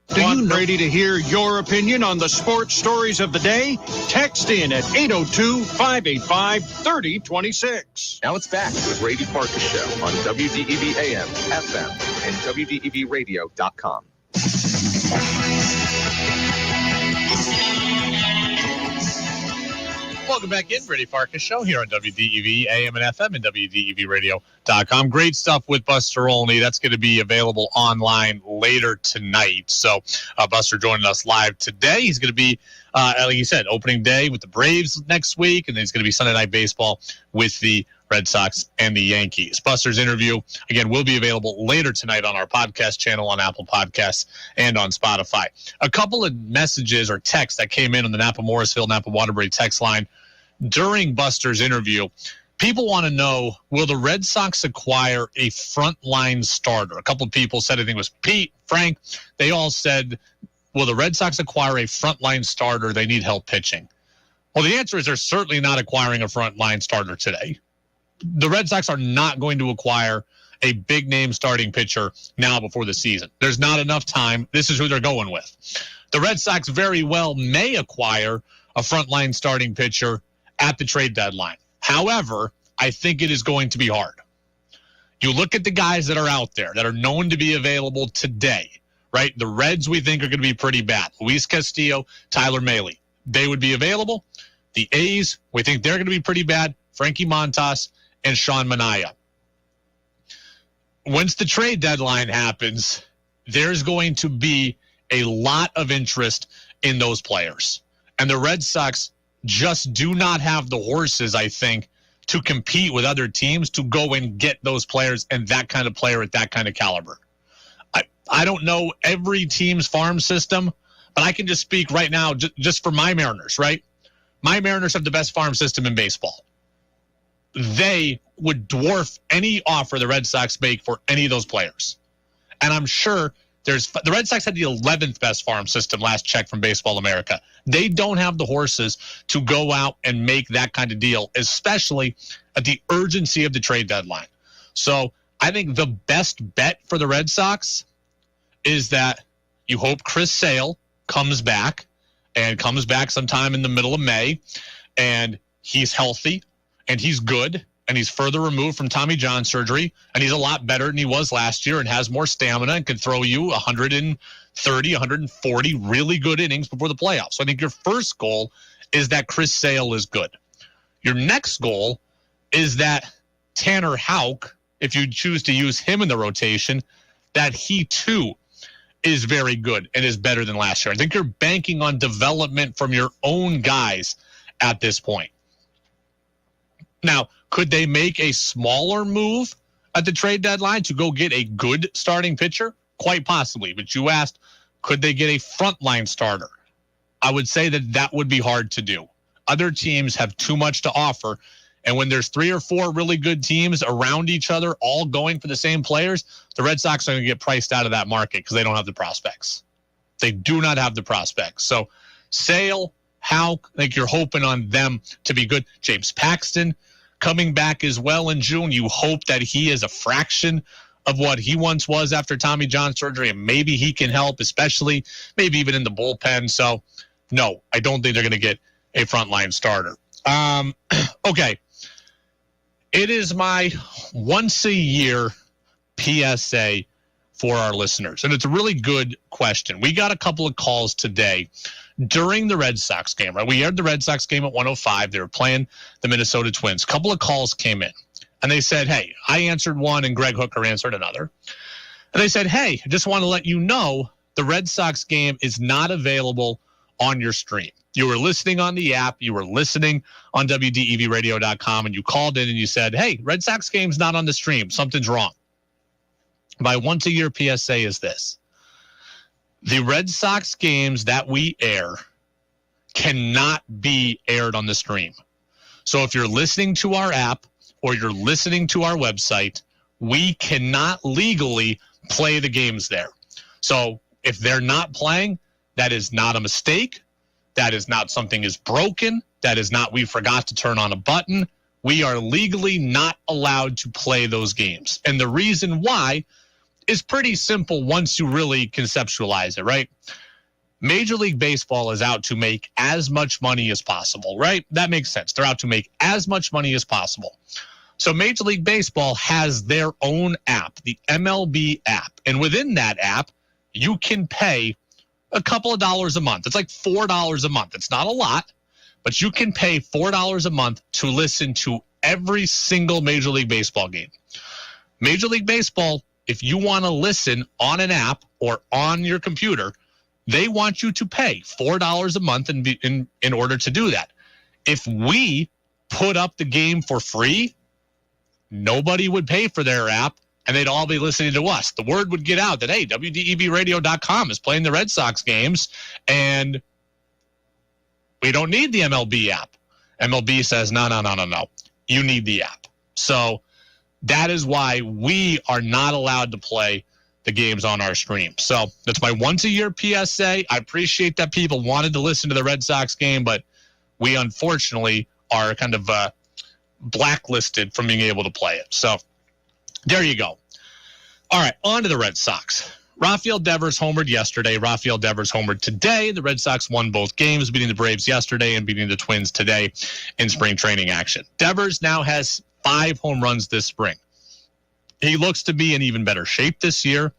Do you Brady to hear your opinion on the sports stories of the day? Text in at 802-585-3026. Now it's back to the Brady Farkas Show on WDEV AM, FM, and WDEVradio.com. Welcome back in, Brady Farkas Show here on WDEV AM and FM and WDEVradio.com. Great stuff with Buster Olney. That's going to be available online later tonight. So Buster joining us live today. He's going to be, like you said, opening day with the Braves next week, and then he's going to be Sunday Night Baseball with the Red Sox and the Yankees. Buster's interview, again, will be available later tonight on our podcast channel on Apple Podcasts and on Spotify. A couple of messages or texts that came in on the Napa-Morrisville, Napa-Waterbury text line during Buster's interview. People want to know, will the Red Sox acquire a frontline starter? A couple of people said, I think it was Pete, Frank. They all said, will the Red Sox acquire a frontline starter? They need help pitching. Well, the answer is they're certainly not acquiring a frontline starter today. the Red Sox are not going to acquire a big-name starting pitcher now before the season. There's not enough time. This is who they're going with. The Red Sox very well may acquire a frontline starting pitcher at the trade deadline. However, I think it is going to be hard. You look at the guys that are out there that are known to be available today, right? The Reds we think are going to be pretty bad. Luis Castillo, Tyler Mahle. They would be available. The A's, we think they're going to be pretty bad. Frankie Montas and Sean Manaea. Once the trade deadline happens, there's going to be a lot of interest in those players. And the Red Sox just do not have the horses, I think, to compete with other teams to go and get those players and that kind of player at that kind of caliber. I don't know every team's farm system, but I can just speak right now just for my Mariners, right? My Mariners have the best farm system in baseball. They would dwarf any offer the Red Sox make for any of those players. And I'm sure the Red Sox had the 11th best farm system last check from Baseball America. They don't have the horses to go out and make that kind of deal, especially at the urgency of the trade deadline. So I think the best bet for the Red Sox is that you hope Chris Sale comes back sometime in the middle of May, and he's healthy, and he's good, and he's further removed from Tommy John surgery, and he's a lot better than he was last year and has more stamina and can throw you 130, 140 really good innings before the playoffs. So I think your first goal is that Chris Sale is good. Your next goal is that Tanner Houck, if you choose to use him in the rotation, that he too is very good and is better than last year. I think you're banking on development from your own guys at this point. Now, could they make a smaller move at the trade deadline to go get a good starting pitcher? Quite possibly. But you asked, could they get a frontline starter? I would say that would be hard to do. Other teams have too much to offer. And when there's 3 or 4 really good teams around each other, all going for the same players, the Red Sox are going to get priced out of that market because they don't have the prospects. They do not have the prospects. So Sale, Houck, I think you're hoping on them to be good. James Paxton coming back as well in June. You hope that he is a fraction of what he once was after Tommy John surgery, and maybe he can help, especially maybe even in the bullpen. So, no, I don't think they're going to get a frontline starter. Okay. It is my once-a-year PSA for our listeners, and it's a really good question. We got a couple of calls today during the Red Sox game, right? We aired the Red Sox game at 105. They were playing the Minnesota Twins. A couple of calls came in, and they said, hey, I answered one, and Greg Hooker answered another. And they said, hey, I just want to let you know the Red Sox game is not available on your stream. You were listening on the app, you were listening on WDEVradio.com, and you called in and you said, hey, Red Sox game's not on the stream. Something's wrong. My once-a-year PSA is this. The Red Sox games that we air cannot be aired on the stream. So if you're listening to our app or you're listening to our website, we cannot legally play the games there. So if they're not playing, that is not a mistake. That is not something is broken. That is not we forgot to turn on a button. We are legally not allowed to play those games. And the reason why is pretty simple once you really conceptualize it, right? Major League Baseball is out to make as much money as possible, right? That makes sense. They're out to make as much money as possible. So Major League Baseball has their own app, the MLB app. And within that app, you can pay a couple of dollars a month. It's like $4 a month. It's not a lot, but you can pay $4 a month to listen to every single Major League Baseball game. Major League Baseball, if you want to listen on an app or on your computer, they want you to pay $4 a month in order to do that. If we put up the game for free, nobody would pay for their app, and they'd all be listening to us. The word would get out that, hey, WDEVradio.com is playing the Red Sox games, and we don't need the MLB app. MLB says, no. You need the app. So that is why we are not allowed to play the games on our stream. So that's my once-a-year PSA. I appreciate that people wanted to listen to the Red Sox game, but we unfortunately are kind of blacklisted from being able to play it. So there you go. All right, on to the Red Sox. Rafael Devers homered yesterday. Rafael Devers homered today. The Red Sox won both games, beating the Braves yesterday and beating the Twins today in spring training action. Devers now has 5 home runs this spring. He looks to be in even better shape this year.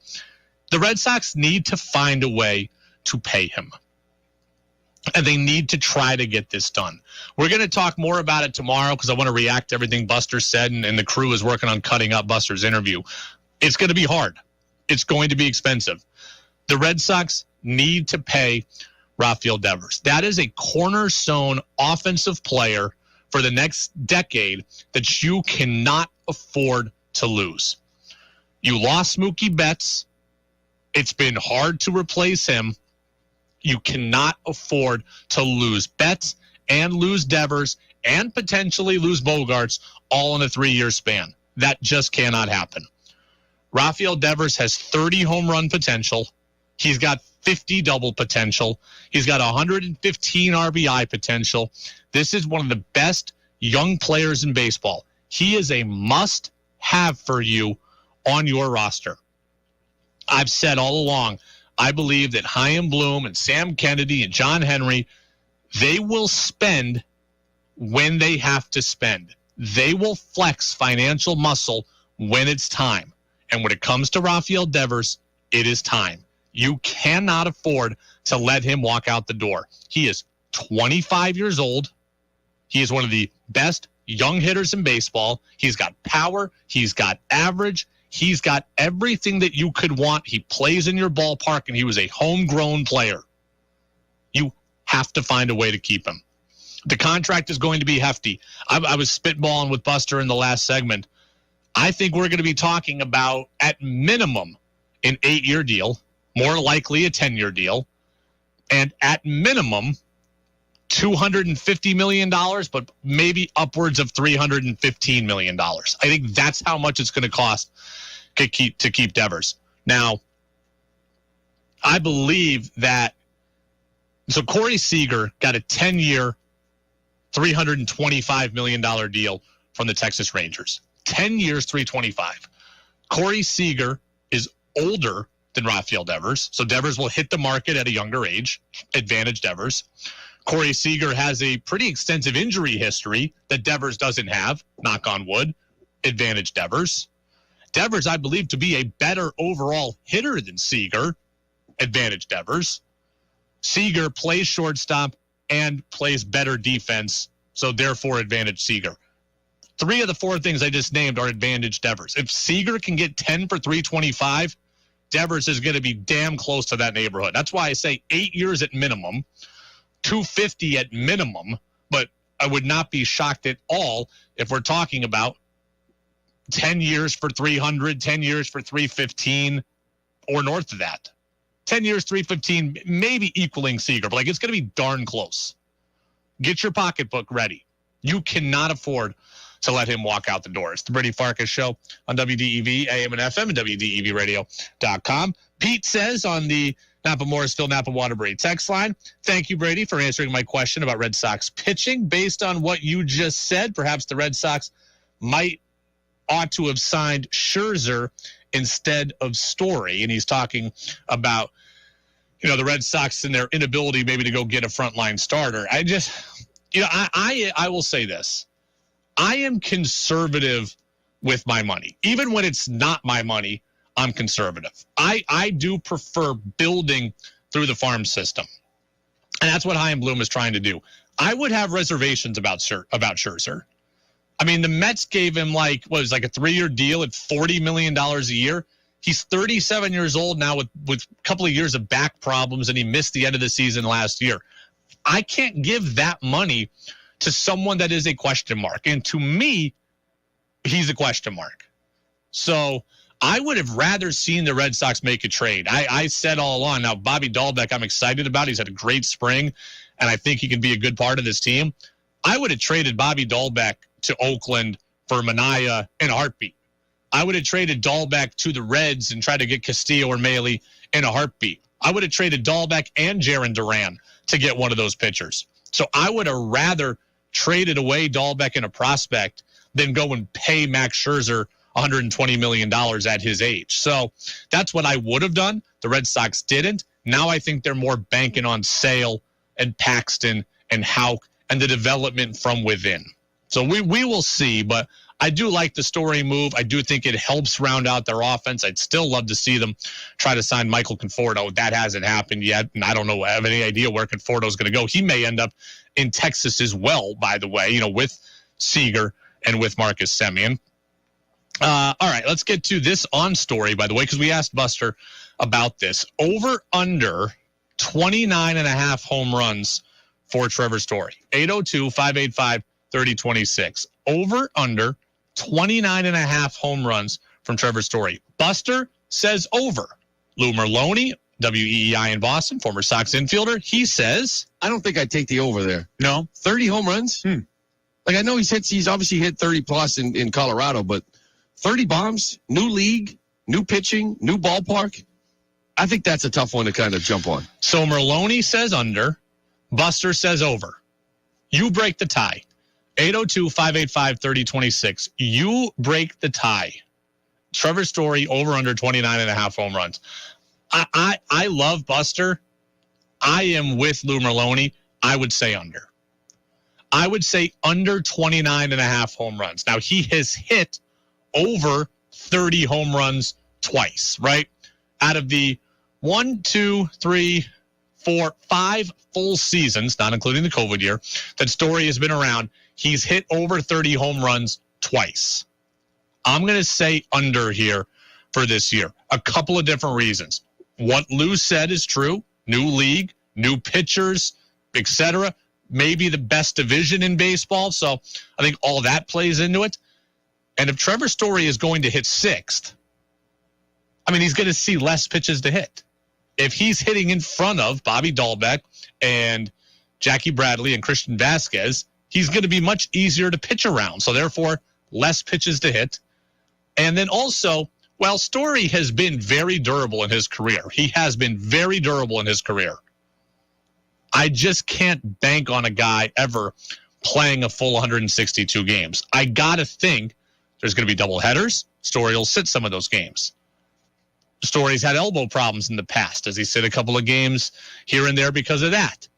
The Red Sox need to find a way to pay him. And they need to try to get this done. We're going to talk more about it tomorrow because I want to react to everything Buster said, and the crew is working on cutting up Buster's interview. It's going to be hard. It's going to be expensive. The Red Sox need to pay Rafael Devers. That is a cornerstone offensive player for the next decade that you cannot afford to lose. You lost Mookie Betts. It's been hard to replace him. You cannot afford to lose Betts and lose Devers and potentially lose Bogarts all in a 3-year span. That just cannot happen. Rafael Devers has 30 home run potential. He's got 50 double potential. He's got 115 RBI potential. This is one of the best young players in baseball. He is a must-have for you on your roster. I've said all along, I believe that Chaim Bloom and Sam Kennedy and John Henry, they will spend when they have to spend. They will flex financial muscle when it's time. And when it comes to Rafael Devers, it is time. You cannot afford to let him walk out the door. He is 25 years old. He is one of the best young hitters in baseball. He's got power. He's got average. He's got everything that you could want. He plays in your ballpark, and he was a homegrown player. You have to find a way to keep him. The contract is going to be hefty. I was spitballing with Buster in the last segment. I think we're going to be talking about, at minimum, an 8-year deal, more likely a 10-year deal, and at minimum, $250 million, but maybe upwards of $315 million. I think that's how much it's going to cost to keep Devers. Now, I believe that, so Corey Seager got a 10-year, $325 million deal from the Texas Rangers. 10 years, $325. Corey Seager is older than Rafael Devers, so Devers will hit the market at a younger age. Advantage Devers. Corey Seager has a pretty extensive injury history that Devers doesn't have, knock on wood. Advantage Devers. Devers, I believe, to be a better overall hitter than Seager. Advantage Devers. Seager plays shortstop and plays better defense, so therefore advantage Seager. 3 of the 4 things I just named are advantage Devers. If Seager can get 10 for $325, Devers is going to be damn close to that neighborhood. That's why I say 8 years at minimum, $250 at minimum, but I would not be shocked at all if we're talking about 10 years for $300, 10 years for $315, or north of that. 10 years, $315, maybe equaling Seager, but it's going to be darn close. Get your pocketbook ready. You cannot afford to let him walk out the door. It's the Brady Farkas Show on WDEV, AM and FM, and WDEVradio.com. Pete says on the Napa Morrisville, Napa Waterbury text line, thank you, Brady, for answering my question about Red Sox pitching. Based on what you just said, perhaps the Red Sox ought to have signed Scherzer instead of Story. And he's talking about, the Red Sox and their inability maybe to go get a frontline starter. I will say this. I am conservative with my money. Even when it's not my money, I'm conservative. I do prefer building through the farm system. And that's what Chaim Bloom is trying to do. I would have reservations about Scherzer. I mean, the Mets gave him a 3-year deal at $40 million a year. He's 37 years old now with a couple of years of back problems, and he missed the end of the season last year. I can't give that money to someone that is a question mark. And to me, he's a question mark. So I would have rather seen the Red Sox make a trade. I said all along, now Bobby Dalbeck I'm excited about. He's had a great spring, and I think he can be a good part of this team. I would have traded Bobby Dalbeck to Oakland for Manaea in a heartbeat. I would have traded Dalbeck to the Reds and tried to get Castillo or Maile in a heartbeat. I would have traded Dalbeck and Jarren Duran to get one of those pitchers. So I would have rather traded away Dalbeck and a prospect than go and pay Max Scherzer $120 million at his age. So that's what I would have done. The Red Sox didn't. Now I think they're more banking on Sale and Paxton and Houck and the development from within. So we will see, but I do like the Story move. I do think it helps round out their offense. I'd still love to see them try to sign Michael Conforto. That hasn't happened yet, and I don't know. I have any idea where Conforto is going to go. He may end up in Texas as well, by the way, with Seager and with Marcus Semien. All right, let's get to this on Story, by the way, because we asked Buster about this. Over under 29.5 home runs for Trevor Story. 802-585-3026. Over under 29.5 home runs from Trevor Story. Buster says over. Lou Merloni, WEEI in Boston, former Sox infielder, he says, I don't think I'd take the over there. No. 30 home runs? Like, I know he's obviously hit 30 plus in Colorado, but 30 bombs, new league, new pitching, new ballpark. I think that's a tough one to kind of jump on. So Merloni says under. Buster says over. You break the tie. 802-585-3026. You break the tie. Trevor Story over under 29.5 home runs. I love Buster. I am with Lou Merloni. I would say under. I would say under 29.5 home runs. Now, he has hit over 30 home runs twice, right? Out of the 5 full seasons, not including the COVID year, that Story has been around, he's hit over 30 home runs twice. I'm going to say under here for this year. A couple of different reasons. What Lou said is true. New league, new pitchers, etc. Maybe the best division in baseball. So I think all that plays into it. And if Trevor Story is going to hit sixth, I mean, he's going to see less pitches to hit. If he's hitting in front of Bobby Dalbeck and Jackie Bradley and Christian Vasquez, he's going to be much easier to pitch around. So therefore, less pitches to hit. And then also, while Story has been very durable in his career, he has been very durable in his career. I just can't bank on a guy ever playing a full 162 games. I got to think there's going to be double headers. Story will sit some of those games. Story's had elbow problems in the past. Does he sit a couple of games here and there because of that?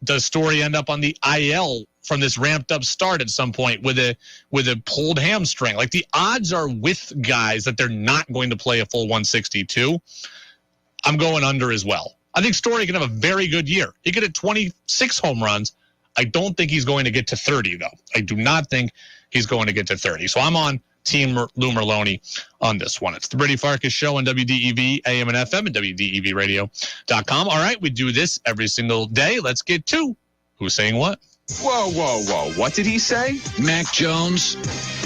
Does Story end up on the IL from this ramped up start at some point with a pulled hamstring? Like, the odds are with guys that they're not going to play a full 162. I'm going under as well. I think Story can have a very good year. He could hit 26 home runs. I don't think he's going to get to 30, though. I do not think he's going to get to 30. So I'm on Team Lou Merloni on this one. It's the Brady Farkas Show on WDEV, AM and FM, and WDEVradio.com. All right, we do this every single day. Let's get to Who's Saying What? Whoa. What did he say? Mac Jones.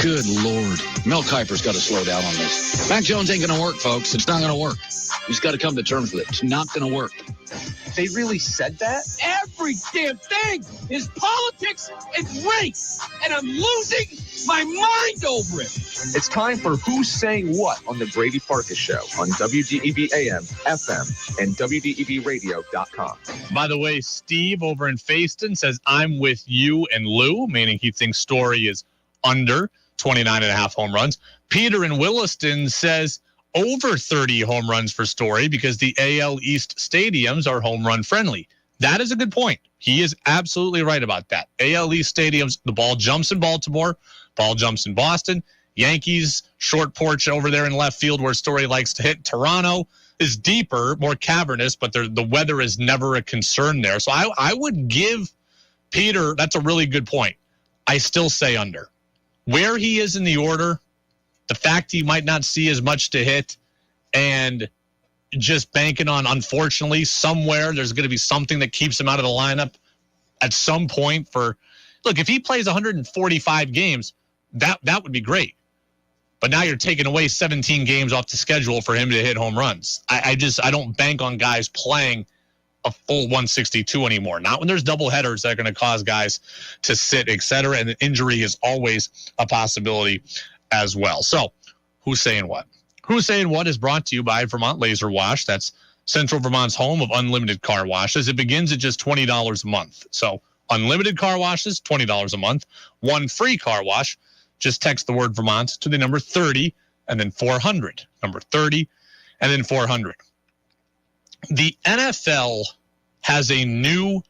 Good Lord. Mel Kiper's got to slow down on this. Mac Jones ain't going to work, folks. It's not going to work. He's got to come to terms with it. It's not going to work. They really said that? Every damn thing is politics and race, and I'm losing my mind over it. It's time for Who's Saying What on the Brady Farkas Show on WDEV AM, FM, and WDEVradio.com. By the way, Steve over in Fayston says, I'm with you and Lou, meaning he thinks Story is under 29.5 home runs. Peter in Williston says over 30 home runs for Story because the AL East stadiums are home run friendly. That is a good point. He is absolutely right about that. AL East stadiums, the ball jumps in Baltimore, ball jumps in Boston. Yankees, short porch over there in left field where Story likes to hit. Toronto is deeper, more cavernous, but the weather is never a concern there. So I would give Peter, that's a really good point. I still say under. Where he is in the order, the fact he might not see as much to hit, and just banking on, unfortunately, somewhere there's going to be something that keeps him out of the lineup at some point look, if he plays 145 games, that would be great. But now you're taking away 17 games off the schedule for him to hit home runs. I don't bank on guys playing a full 162 anymore. Not when there's double headers that are going to cause guys to sit, et cetera. And injury is always a possibility as well. So Who's Saying What? Who's Saying What is brought to you by Vermont Laser Wash. That's Central Vermont's home of unlimited car washes. It begins at just $20 a month. So Unlimited car washes, $20 a month. 1 free car wash. Just text the word Vermont to the number 30 and then 400. Number 30 and then 400. The NFL has a new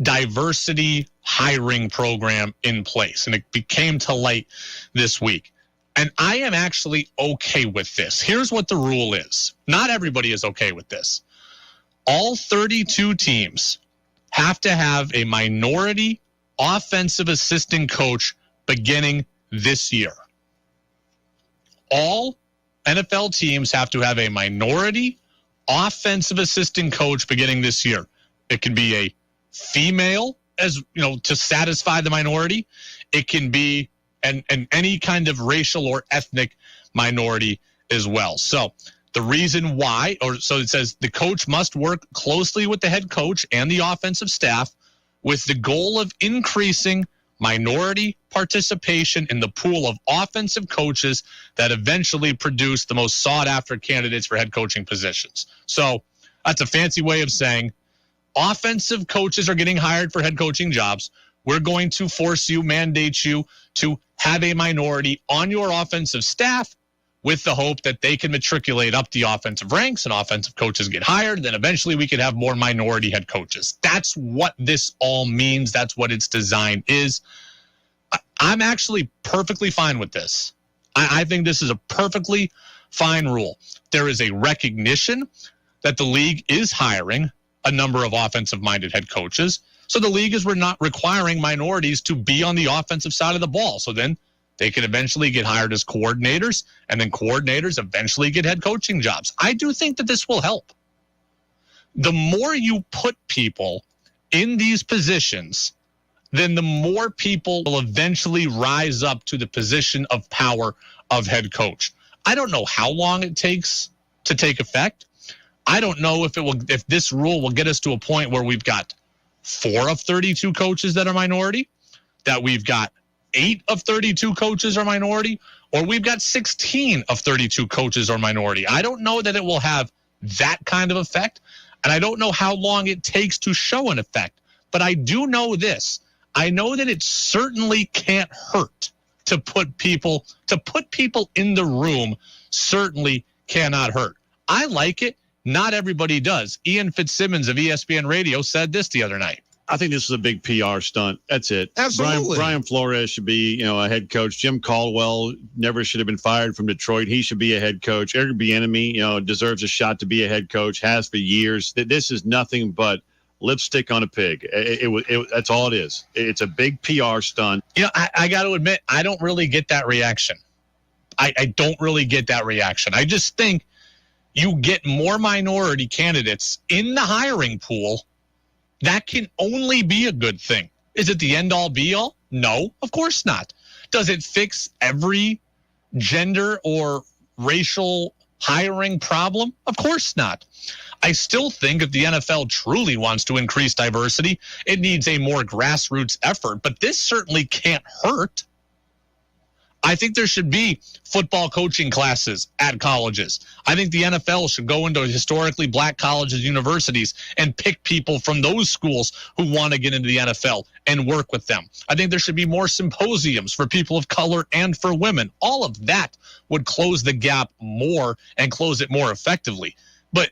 diversity hiring program in place, and it came to light this week. And I am actually okay with this. Here's what the rule is. Not everybody is okay with this. All 32 teams have to have a minority offensive assistant coach beginning this year. All NFL teams have to have a minority offensive assistant coach beginning this year. It can be a female, as you know, to satisfy the minority. It can be an any kind of racial or ethnic minority as well. So the reason why, so it says the coach must work closely with the head coach and the offensive staff with the goal of increasing minority participation in the pool of offensive coaches that eventually produce the most sought-after candidates for head coaching positions. So that's a fancy way of saying offensive coaches are getting hired for head coaching jobs. We're going to force you, mandate you to have a minority on your offensive staff with the hope that they can matriculate up the offensive ranks and offensive coaches get hired. Then eventually we could have more minority head coaches. That's what this all means. That's what its design is. I'm actually perfectly fine with this. I think this is a perfectly fine rule. There is a recognition that the league is hiring a number of offensive-minded head coaches. So the league is not requiring minorities to be on the offensive side of the ball. So then they can eventually get hired as coordinators, and then coordinators eventually get head coaching jobs. I do think that this will help. The more you put people in these positions, then the more people will eventually rise up to the position of power of head coach. I don't know how long it takes to take effect. I don't know if this rule will get us to a point where we've got 4 of 32 coaches that are minority, that we've got 8 of 32 coaches are minority, or we've got 16 of 32 coaches are minority. I don't know that it will have that kind of effect, and I don't know how long it takes to show an effect. But I do know this. I know that it certainly can't hurt to put people in the room. Certainly cannot hurt. I like it. Not everybody does. Ian Fitzsimmons of ESPN Radio said this the other night. I think this is a big PR stunt. That's it. Absolutely. Brian Flores should be, a head coach. Jim Caldwell never should have been fired from Detroit. He should be a head coach. Eric Bieniemy, deserves a shot to be a head coach. Has for years. This is nothing but lipstick on a pig. That's all it is. It's a big PR stunt. I got to admit, I don't really get that reaction. I don't really get that reaction. I just think you get more minority candidates in the hiring pool. That can only be a good thing. Is it the end-all, be-all? No, of course not. Does it fix every gender or racial hiring problem? Of course not. I still think if the NFL truly wants to increase diversity, it needs a more grassroots effort, but this certainly can't hurt. I think there should be football coaching classes at colleges. I think the NFL should go into historically black colleges, universities, and pick people from those schools who want to get into the NFL and work with them. I think there should be more symposiums for people of color and for women. All of that would close the gap more and close it more effectively. But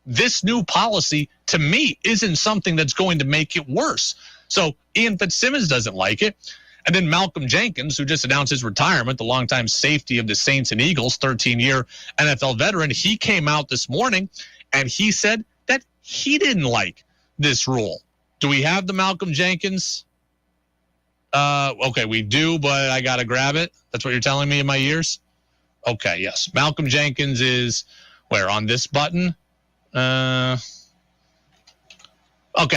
this new policy, to me, isn't something that's going to make it worse. So Ian Fitzsimmons doesn't like it. And then Malcolm Jenkins, who just announced his retirement, the longtime safety of the Saints and Eagles, 13-year NFL veteran, he came out this morning and he said that he didn't like this rule. Do we have the Malcolm Jenkins? Okay, we do, but I got to grab it. That's what you're telling me in my ears? Okay, yes. Malcolm Jenkins is where? On this button? Okay,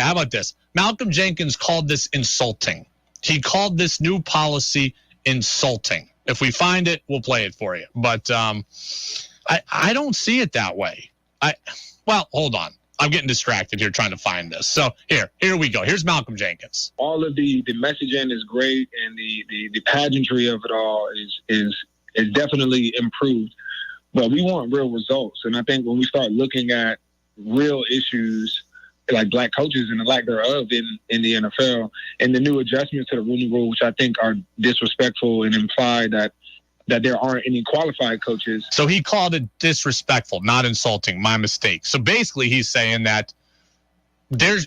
how about this? Malcolm Jenkins called this insulting. He called this new policy insulting. If we find it, we'll play it for you. But I don't see it that way. Well, hold on. I'm getting distracted here trying to find this. So here we go. Here's Malcolm Jenkins. All of the messaging is great, and the pageantry of it all is definitely improved. But we want real results. And I think when we start looking at real issues, like black coaches and the lack thereof in the NFL, and the new adjustments to the Rooney Rule, which I think are disrespectful and imply that there aren't any qualified coaches. So he called it disrespectful, not insulting. My mistake. So basically, he's saying that there's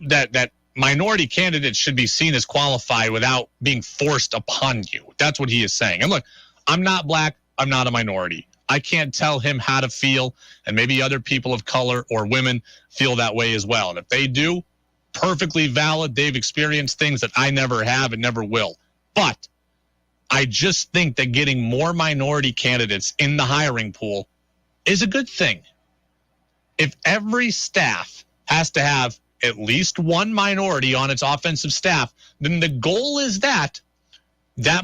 that minority candidates should be seen as qualified without being forced upon you. That's what he is saying. And look, I'm not black. I'm not a minority. I can't tell him how to feel, and maybe other people of color or women feel that way as well. And if they do, perfectly valid. They've experienced things that I never have and never will. But I just think that getting more minority candidates in the hiring pool is a good thing. If every staff has to have at least one minority on its offensive staff, then the goal is that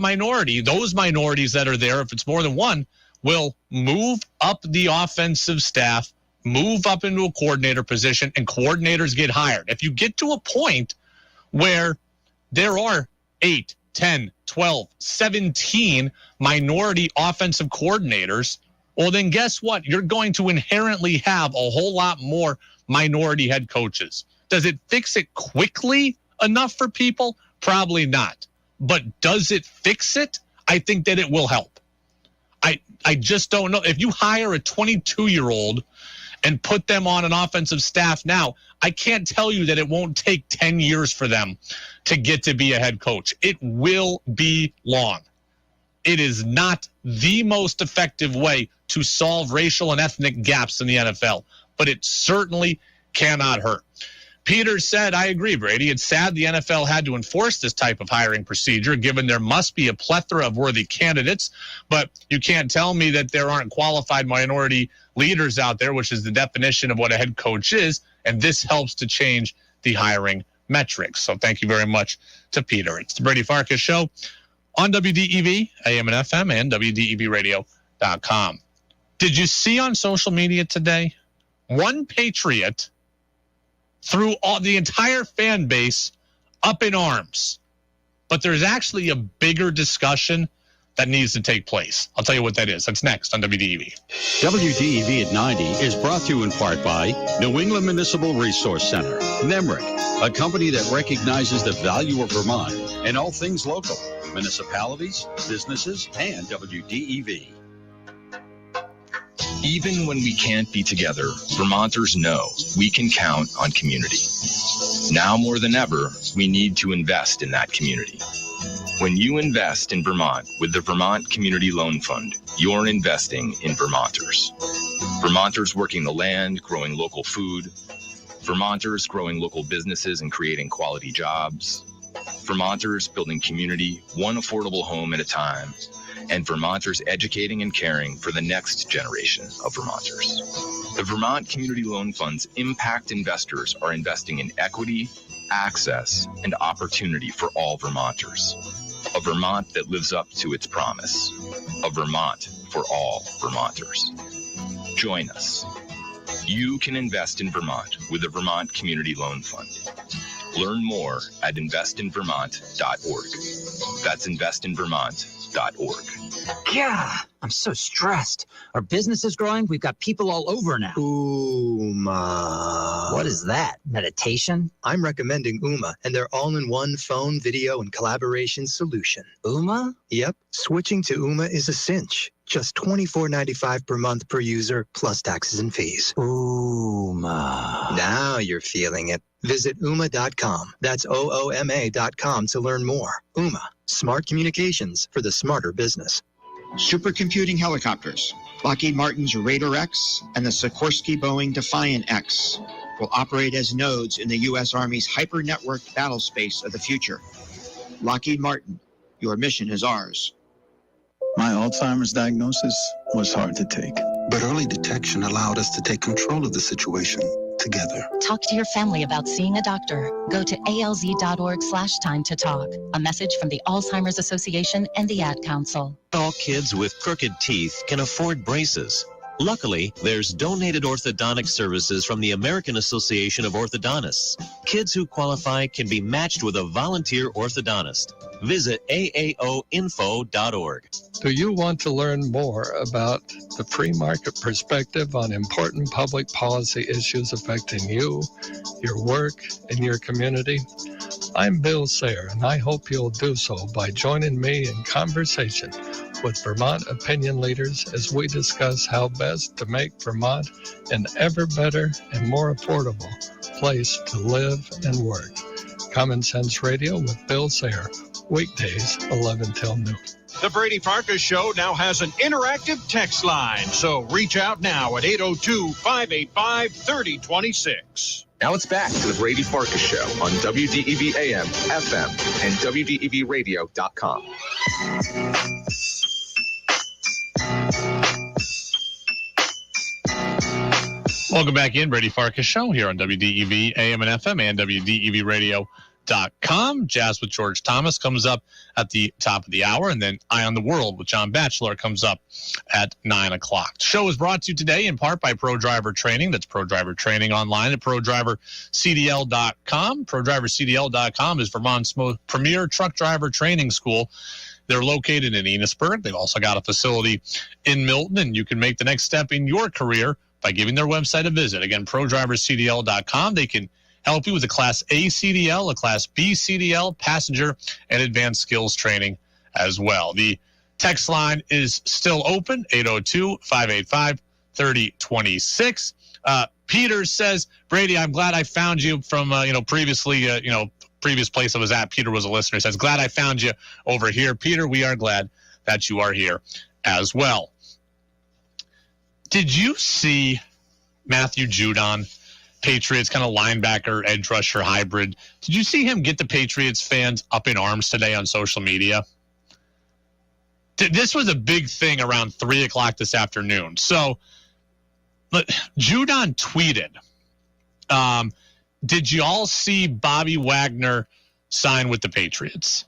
minority, those minorities that are there, if it's more than one, will move up the offensive staff, move up into a coordinator position, and coordinators get hired. If you get to a point where there are 8, 10, 12, 17 minority offensive coordinators, well, then guess what? You're going to inherently have a whole lot more minority head coaches. Does it fix it quickly enough for people? Probably not. But does it fix it? I think that it will help. I just don't know. If you hire a 22-year-old and put them on an offensive staff now, I can't tell you that it won't take 10 years for them to get to be a head coach. It will be long. It is not the most effective way to solve racial and ethnic gaps in the NFL, but it certainly cannot hurt. Peter said, I agree, Brady. It's sad the NFL had to enforce this type of hiring procedure, given there must be a plethora of worthy candidates, but you can't tell me that there aren't qualified minority leaders out there, which is the definition of what a head coach is, and this helps to change the hiring metrics. So thank you very much to Peter. It's the Brady Farkas Show on WDEV, AM and FM, and WDEVradio.com. Did you see on social media today, one Patriot threw the entire fan base up in arms? But there's actually a bigger discussion that needs to take place. I'll tell you what that is. That's next on WDEV. WDEV at 90 is brought to you in part by New England Municipal Resource Center, NEMRIC, a company that recognizes the value of Vermont and all things local, municipalities, businesses, and WDEV. Even when we can't be together, Vermonters know we can count on community. Now more than ever, we need to invest in that community. When you invest in Vermont with the Vermont Community Loan Fund, you're investing in Vermonters. Vermonters working the land, growing local food. Vermonters growing local businesses and creating quality jobs. Vermonters building community, one affordable home at a time. And Vermonters educating and caring for the next generation of Vermonters. The Vermont Community Loan Fund's impact investors are investing in equity, access, and opportunity for all Vermonters. A Vermont that lives up to its promise. A Vermont for all Vermonters. Join us. You can invest in Vermont with the Vermont Community Loan Fund. Learn more at investinvermont.org. That's investinvermont.org. Yeah, I'm so stressed. Our business is growing. We've got people all over now. Ooma. What is that? Meditation? I'm recommending Ooma and their all-in-one phone, video, and collaboration solution. Ooma? Yep. Switching to Ooma is a cinch. Just $24.95 per month per user, plus taxes and fees. Ooma. Now you're feeling it. Visit Ooma.com. That's OOMA.com to learn more. Ooma. Smart communications for the smarter business. Supercomputing helicopters. Lockheed Martin's Raider X and the Sikorsky Boeing Defiant X will operate as nodes in the U.S. Army's hyper-networked battle space of the future. Lockheed Martin, your mission is ours. My Alzheimer's diagnosis was hard to take, but early detection allowed us to take control of the situation together. Talk to your family about seeing a doctor. Go to alz.org/time-to-talk. A message from the Alzheimer's Association and the Ad Council. All kids with crooked teeth can afford braces. Luckily, there's donated orthodontic services from the American Association of Orthodontists. Kids who qualify can be matched with a volunteer orthodontist. Visit aaoinfo.org. Do you want to learn more about the free market perspective on important public policy issues affecting you, your work, and your community? I'm Bill Sayre, and I hope you'll do so by joining me in conversation with Vermont opinion leaders as we discuss how best to make Vermont an ever better and more affordable place to live and work. Common Sense Radio with Bill Sayre, weekdays 11 till noon. The Brady Farkas Show now has an interactive text line, so reach out now at 802-585-3026. Now it's back to the Brady Farkas Show on WDEV AM, FM, and WDEVradio.com. Welcome back in, Brady Farkas Show here on WDEV AM and FM and WDEVradio.com. Jazz with George Thomas comes up at the top of the hour, and then Eye on the World with John Batchelor comes up at 9 o'clock. The show is brought to you today in part by Pro Driver Training. That's Pro Driver Training online at ProDriverCDL.com. ProDriverCDL.com is Vermont's most premier truck driver training school. They're located in Enosburg. They've also got a facility in Milton, and you can make the next step in your career by giving their website a visit. Again, ProDriverCDL.com. They can help you with a Class A CDL, a Class B CDL, passenger, and advanced skills training as well. The text line is still open, 802-585-3026. Peter says, Brady, I'm glad I found you from, previously, previous place I was at. Peter was a listener. He says, glad I found you over here. Peter, we are glad that you are here as well. Did you see Matthew Judon, Patriots kind of linebacker, edge rusher hybrid? Did you see him get the Patriots fans up in arms today on social media? This was a big thing around 3 o'clock this afternoon. So, Judon tweeted, did you all see Bobby Wagner sign with the Patriots?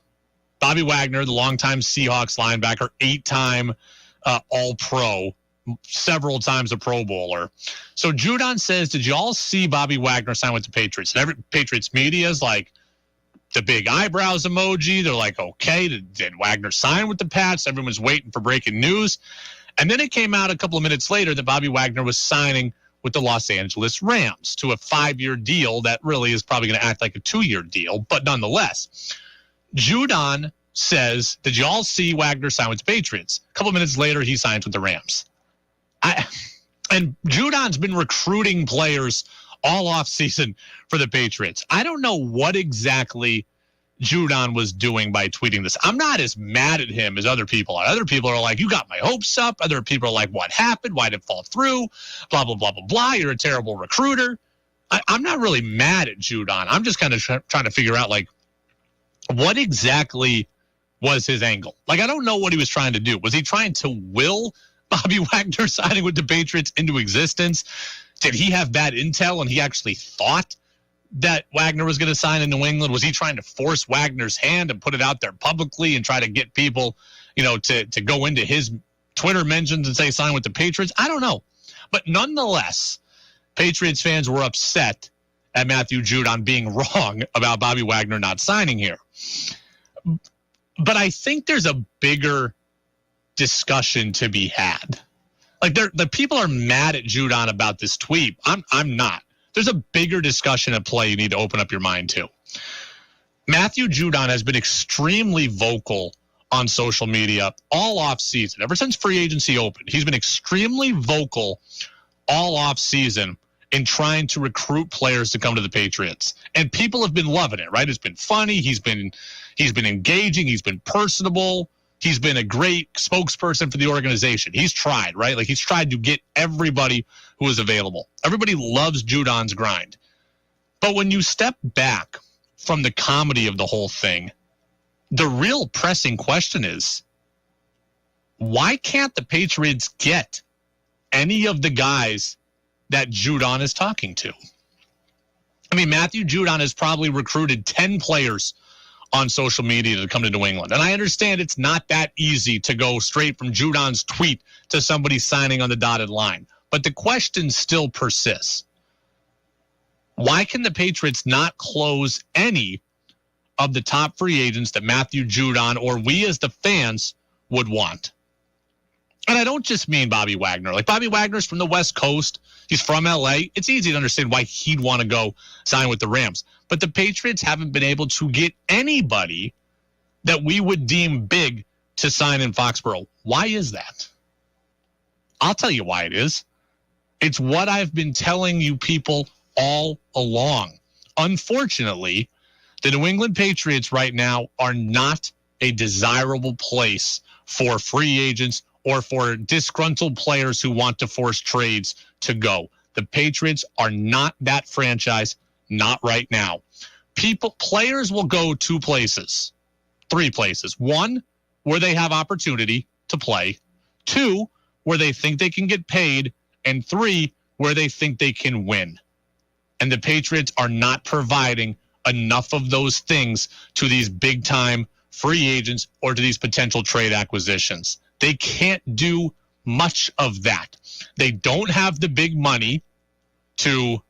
Bobby Wagner, the longtime Seahawks linebacker, 8-time All-Pro, several times a Pro Bowler. So Judon says, did you all see Bobby Wagner sign with the Patriots? And every Patriots media is like, the big eyebrows emoji. They're like, okay, did Wagner sign with the Pats? Everyone's waiting for breaking news. And then it came out a couple of minutes later that Bobby Wagner was signing with the Los Angeles Rams to a 5-year deal that really is probably going to act like a 2-year deal. But nonetheless, Judon says, did you all see Wagner sign with the Patriots? A couple of minutes later, he signs with the Rams. And Judon's been recruiting players all offseason for the Patriots. I don't know what exactly Judon was doing by tweeting this. I'm not as mad at him as other people are. Other people are like, you got my hopes up. Other people are like, what happened? Why did it fall through? Blah, blah, blah, blah, blah. You're a terrible recruiter. I'm not really mad at Judon. I'm just kind of trying to figure out, like, what exactly was his angle? Like, I don't know what he was trying to do. Was he trying to will Bobby Wagner signing with the Patriots into existence? Did he have bad intel and he actually thought that Wagner was going to sign in New England? Was he trying to force Wagner's hand and put it out there publicly and try to get people, to go into his Twitter mentions and say sign with the Patriots? I don't know. But nonetheless, Patriots fans were upset at Matthew Judon being wrong about Bobby Wagner not signing here. But I think there's a bigger discussion to be had. Like, the people are mad at Judon about this tweet. I'm not. There's a bigger discussion at play you need to open up your mind to. Matthew Judon has been extremely vocal on social media all off season. Ever since free agency opened, he's been extremely vocal all off season in trying to recruit players to come to the Patriots. And people have been loving it, right? It's been funny. He's been engaging. He's been personable. He's been a great spokesperson for the organization. He's tried, right? Like, he's tried to get everybody who is available. Everybody loves Judon's grind. But when you step back from the comedy of the whole thing, the real pressing question is, why can't the Patriots get any of the guys that Judon is talking to? I mean, Matthew Judon has probably recruited 10 players on social media to come to New England. And I understand it's not that easy to go straight from Judon's tweet to somebody signing on the dotted line. But the question still persists. Why can the Patriots not close any of the top free agents that Matthew Judon or we as the fans would want. And I don't just mean Bobby Wagner. Like, Bobby Wagner's from the West Coast. He's from L.A. It's easy to understand why he'd want to go sign with the Rams. But the Patriots haven't been able to get anybody that we would deem big to sign in Foxborough. Why is that? I'll tell you why it is. It's what I've been telling you people all along. Unfortunately, the New England Patriots right now are not a desirable place for free agents or for disgruntled players who want to force trades to go. The Patriots are not that franchise, not right now. Players will go 2 places, 3 places. 1, where they have opportunity to play. 2, where they think they can get paid. And 3, where they think they can win. And the Patriots are not providing enough of those things to these big-time free agents or to these potential trade acquisitions. They can't do much of that. They don't have the big money to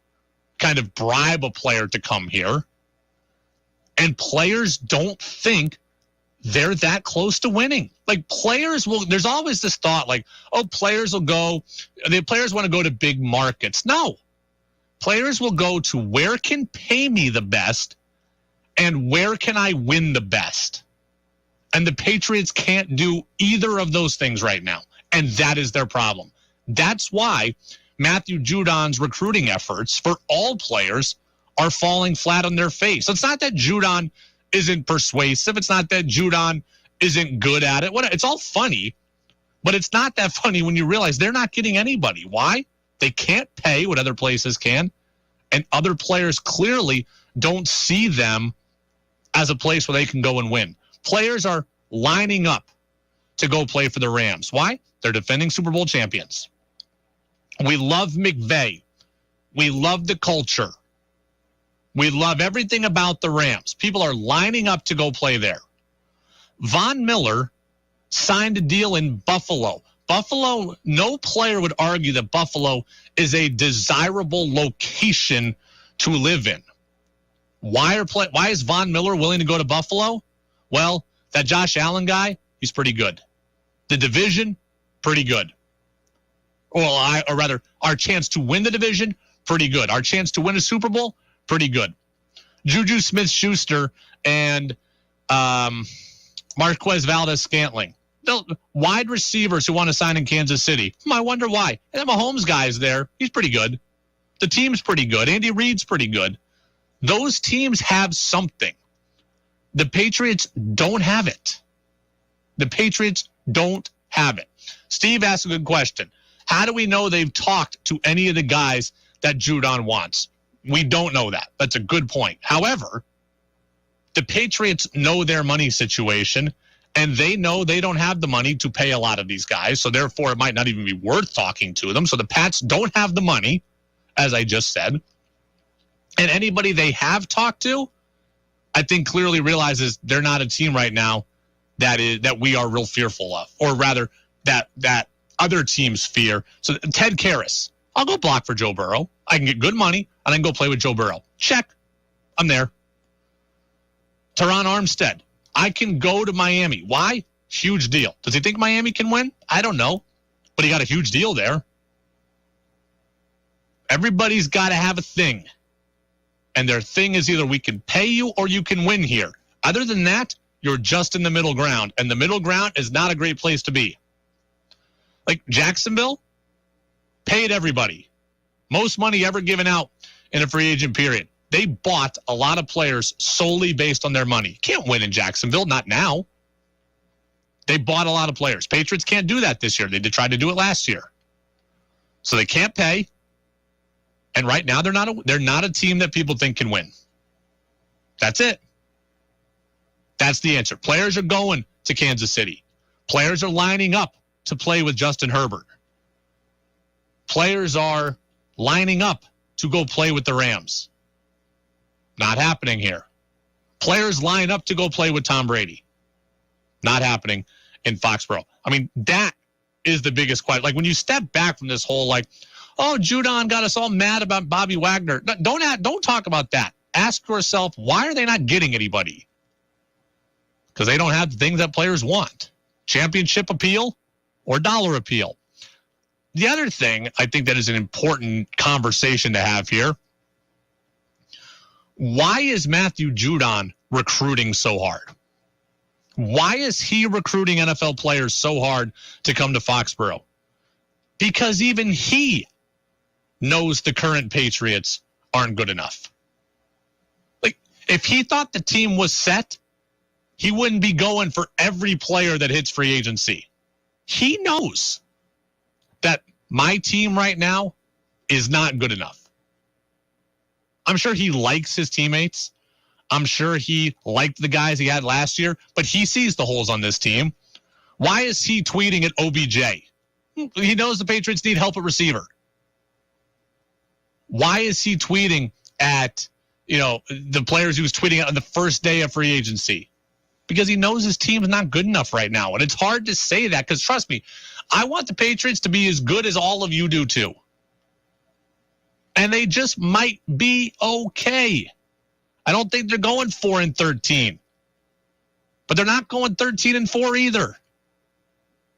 kind of bribe a player to come here. And players don't think they're that close to winning. Like, players will, there's always this thought like, oh, players will go, the players want to go to big markets. No. Players will go to where can pay me the best and where can I win the best. And the Patriots can't do either of those things right now. And that is their problem. That's why Matthew Judon's recruiting efforts for all players are falling flat on their face. It's not that Judon isn't persuasive. It's not that Judon isn't good at it. It's all funny, but it's not that funny when you realize they're not getting anybody. Why? They can't pay what other places can, and other players clearly don't see them as a place where they can go and win. Players are lining up to go play for the Rams. Why? They're defending Super Bowl champions. We love McVay. We love the culture. We love everything about the Rams. People are lining up to go play there. Von Miller signed a deal in Buffalo. Buffalo, no player would argue that Buffalo is a desirable location to live in. Why is Von Miller willing to go to Buffalo? Well, that Josh Allen guy, he's pretty good. The division, pretty good. Or rather, our chance to win the division, pretty good. Our chance to win a Super Bowl, pretty good. Juju Smith-Schuster and Marquez Valdes-Scantling. Wide receivers who want to sign in Kansas City. I wonder why. And Mahomes guy's there. He's pretty good. The team's pretty good. Andy Reid's pretty good. Those teams have something. The Patriots don't have it. The Patriots don't have it. Steve asked a good question. How do we know they've talked to any of the guys that Judon wants? We don't know that. That's a good point. However, the Patriots know their money situation, and they know they don't have the money to pay a lot of these guys, so therefore it might not even be worth talking to them. So the Pats don't have the money, as I just said. And anybody they have talked to, I think clearly realizes they're not a team right now that we are real fearful of, or rather that other teams fear. So Ted Karras, I'll go block for Joe Burrow. I can get good money, and I can go play with Joe Burrow. Check. I'm there. Teron Armstead, I can go to Miami. Why? Huge deal. Does he think Miami can win? I don't know, but he got a huge deal there. Everybody's got to have a thing, and their thing is either we can pay you or you can win here. Other than that, you're just in the middle ground, and the middle ground is not a great place to be. Like Jacksonville paid everybody. Most money ever given out in a free agent period. They bought a lot of players solely based on their money. Can't win in Jacksonville, not now. They bought a lot of players. Patriots can't do that this year. They did try to do it last year. So they can't pay. And right now they're not a team that people think can win. That's it. That's the answer. Players are going to Kansas City. Players are lining up to play with Justin Herbert. Players are lining up to go play with the Rams. Not happening here. Players line up to go play with Tom Brady. Not happening in Foxborough. I mean, that is the biggest question. Like, when you step back from this whole, like, oh, Judon got us all mad about Bobby Wagner. Don't talk about that. Ask yourself, why are they not getting anybody? because they don't have the things that players want. Championship appeal or dollar appeal. The other thing I think that is an important conversation to have here, why is Matthew Judon recruiting so hard? Why is he recruiting NFL players so hard to come to Foxborough? Because even he knows the current Patriots aren't good enough. Like, if he thought the team was set, he wouldn't be going for every player that hits free agency. He knows that my team right now is not good enough. I'm sure he likes his teammates. I'm sure he liked the guys he had last year, but he sees the holes on this team. Why is he tweeting at OBJ? He knows the Patriots need help at receiver. Why is he tweeting at, the players he was tweeting at on the first day of free agency? Because he knows his team's not good enough right now. And it's hard to say that because, trust me, I want the Patriots to be as good as all of you do too. And they just might be okay. I don't think they're going 4-13. But they're not going 13-4 either.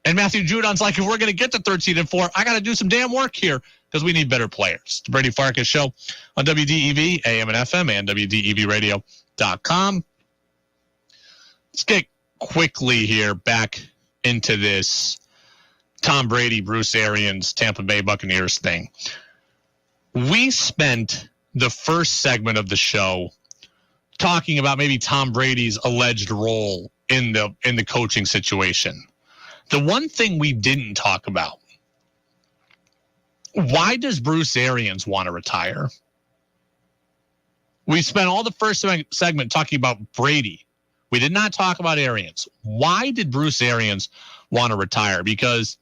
And Matthew Judon's like, if we're going to get to 13-4, I got to do some damn work here because we need better players. The Brady Farkas Show on WDEV, AM and FM, and WDEVradio.com. Let's get quickly here back into this Tom Brady, Bruce Arians, Tampa Bay Buccaneers thing. We spent the first segment of the show talking about maybe Tom Brady's alleged role in the coaching situation. The one thing we didn't talk about, why does Bruce Arians want to retire? We spent all the first segment talking about Brady. We did not talk about Arians. Why did Bruce Arians want to retire? Because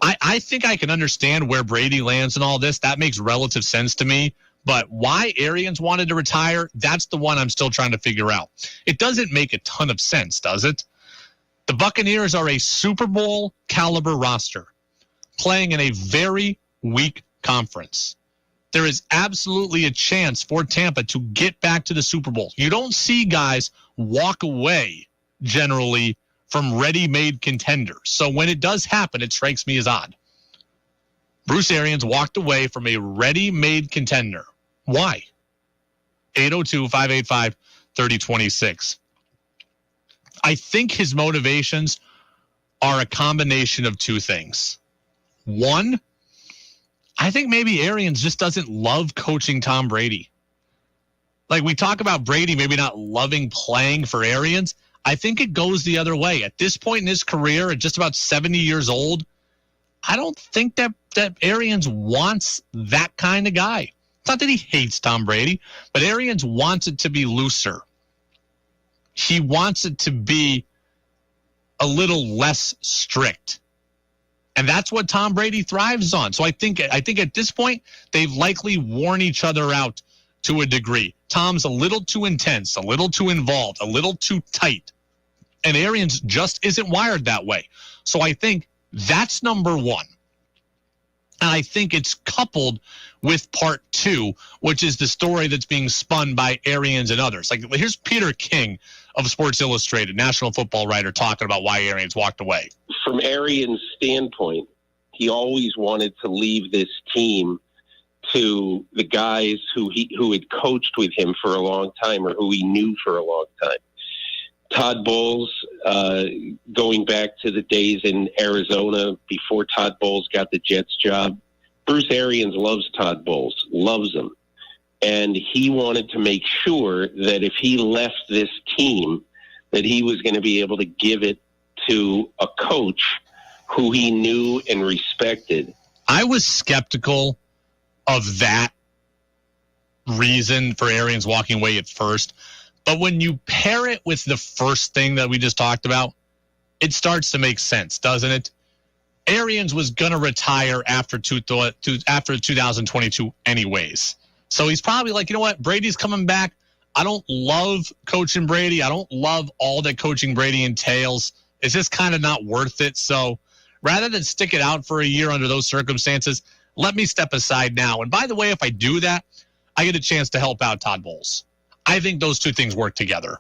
I think I can understand where Brady lands and all this. That makes relative sense to me. But why Arians wanted to retire, that's the one I'm still trying to figure out. It doesn't make a ton of sense, does it? The Buccaneers are a Super Bowl caliber roster playing in a very weak conference. There is absolutely a chance for Tampa to get back to the Super Bowl. You don't see guys walk away generally from ready-made contenders. So when it does happen, it strikes me as odd. Bruce Arians walked away from a ready-made contender. Why? 802-585-3026. I think his motivations are a combination of two things. One, I think maybe Arians just doesn't love coaching Tom Brady. Like we talk about Brady maybe not loving playing for Arians. I think it goes the other way. At this point in his career, at just about 70 years old, I don't think that Arians wants that kind of guy. It's not that he hates Tom Brady, but Arians wants it to be looser. He wants it to be a little less strict. And that's what Tom Brady thrives on. So I think at this point, they've likely worn each other out to a degree. Tom's a little too intense, a little too involved, a little too tight. And Arians just isn't wired that way. So I think that's number one. And I think it's coupled with part two, which is the story that's being spun by Arians and others. Like, here's Peter King of Sports Illustrated, national football writer, talking about why Arians walked away. From Arians' standpoint, he always wanted to leave this team to the guys who had coached with him for a long time or who he knew for a long time. Todd Bowles, going back to the days in Arizona before Todd Bowles got the Jets job, Bruce Arians loves Todd Bowles, loves him. And he wanted to make sure that if he left this team, that he was going to be able to give it to a coach who he knew and respected. I was skeptical of that reason for Arians walking away at first. But when you pair it with the first thing that we just talked about, it starts to make sense, doesn't it? Arians was going to retire after 2022 anyways. So he's probably like, you know what? Brady's coming back. I don't love coaching Brady. I don't love all that coaching Brady entails. It's just kind of not worth it. So rather than stick it out for a year under those circumstances, let me step aside now. And by the way, if I do that, I get a chance to help out Todd Bowles. I think those two things work together.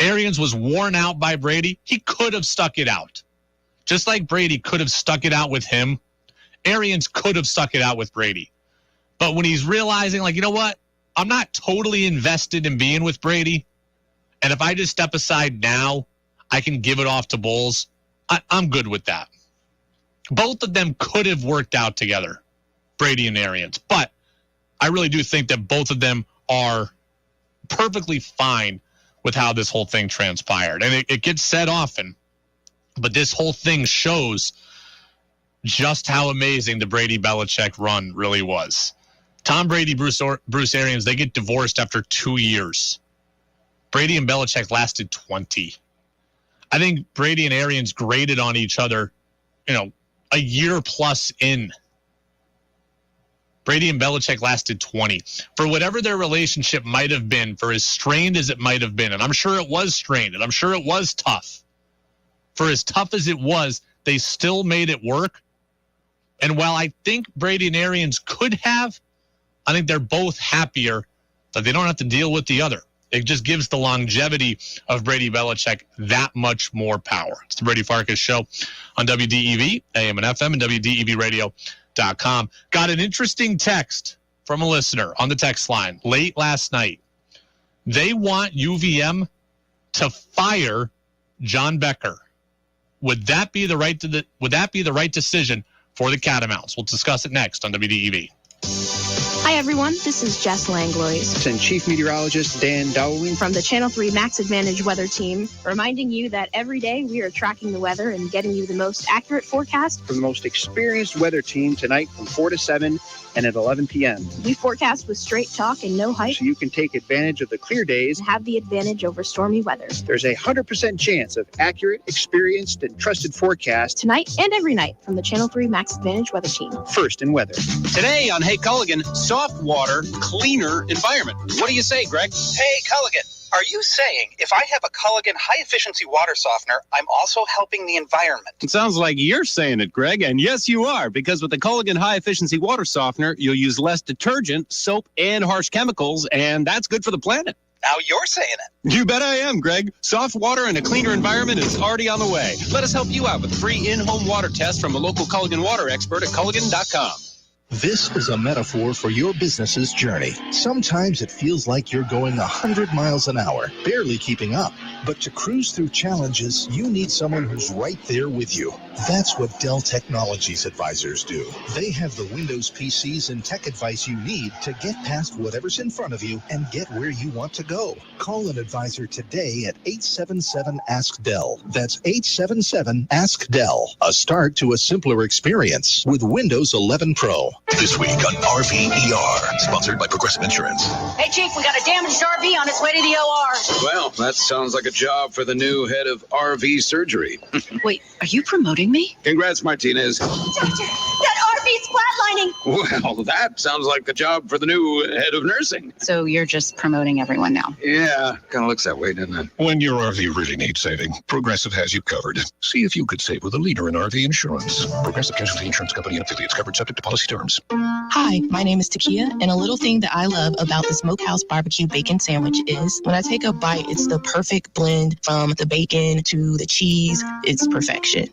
Arians was worn out by Brady. He could have stuck it out. Just like Brady could have stuck it out with him, Arians could have stuck it out with Brady. But when he's realizing, like, you know what? I'm not totally invested in being with Brady. And if I just step aside now, I can give it off to Bulls. I'm good with that. Both of them could have worked out together, Brady and Arians. But I really do think that both of them are perfectly fine with how this whole thing transpired. And it gets said often, but this whole thing shows just how amazing the Brady-Belichick run really was. Tom Brady, Bruce Arians, they get divorced after 2 years. Brady and Belichick lasted 20. I think Brady and Arians graded on each other, a year plus in. Brady and Belichick lasted 20. For whatever their relationship might have been, for as strained as it might have been, and I'm sure it was strained, and I'm sure it was tough. For as tough as it was, they still made it work. And while I think Brady and Arians could have, I think they're both happier that they don't have to deal with the other. It just gives the longevity of Brady Belichick that much more power. It's the Brady Farkas Show on WDEV, AM and FM, and WDEVradio.com. Got an interesting text from a listener on the text line late last night. They want UVM to fire John Becker. Would that be the right decision for the Catamounts? We'll discuss it next on WDEV. Hi, everyone. This is Jess Langlois. And Chief Meteorologist Dan Dowling from the Channel 3 Max Advantage Weather Team, reminding you that every day we are tracking the weather and getting you the most accurate forecast from the most experienced weather team tonight from 4 to 7 and at 11 p.m. We forecast with straight talk and no hype, so you can take advantage of the clear days and have the advantage over stormy weather. There's a 100% chance of accurate, experienced, and trusted forecast tonight and every night from the Channel 3 Max Advantage Weather Team. First in weather. Today on Hey Culligan, soft water, cleaner environment. What do you say, Greg? Hey Culligan, are you saying if I have a Culligan high-efficiency water softener, I'm also helping the environment? It sounds like you're saying it, Greg, and yes, you are, because with the Culligan high-efficiency water softener, you'll use less detergent, soap, and harsh chemicals, and that's good for the planet. Now you're saying it. You bet I am, Greg. Soft water and a cleaner environment is already on the way. Let us help you out with a free in-home water test from a local Culligan water expert at Culligan.com. This is a metaphor for your business's journey. Sometimes it feels like you're going 100 miles an hour, barely keeping up. But to cruise through challenges, you need someone who's right there with you. That's what Dell Technologies advisors do. They have the Windows PCs and tech advice you need to get past whatever's in front of you and get where you want to go. Call an advisor today at 877-ASK-DELL. That's 877-ASK-DELL. A start to a simpler experience with Windows 11 Pro. This week on RVER, sponsored by Progressive Insurance. Hey, Chief, we got a damaged RV on its way to the OR. Well, that sounds like a job for the new head of RV surgery. Wait, are you promoting me? Congrats, Martinez. Doctor, that RV's flatlining. Well, that sounds like a job for the new head of nursing. So you're just promoting everyone now? Yeah, kind of looks that way, doesn't it? When your RV really needs saving, Progressive has you covered. See if you could save with a leader in RV insurance. Progressive Casualty Insurance Company and affiliates, covered subject to policy terms. Hi, my name is Takia, and a little thing that I love about the Smokehouse Barbecue Bacon Sandwich is when I take a bite, it's the perfect blend from the bacon to the cheese. It's perfection.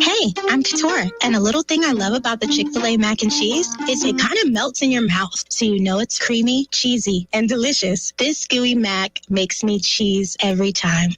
Hey, I'm Couture, and a little thing I love about the Chick-fil-A mac and cheese is it kind of melts in your mouth, so you know it's creamy, cheesy, and delicious. This gooey mac makes me cheese every time.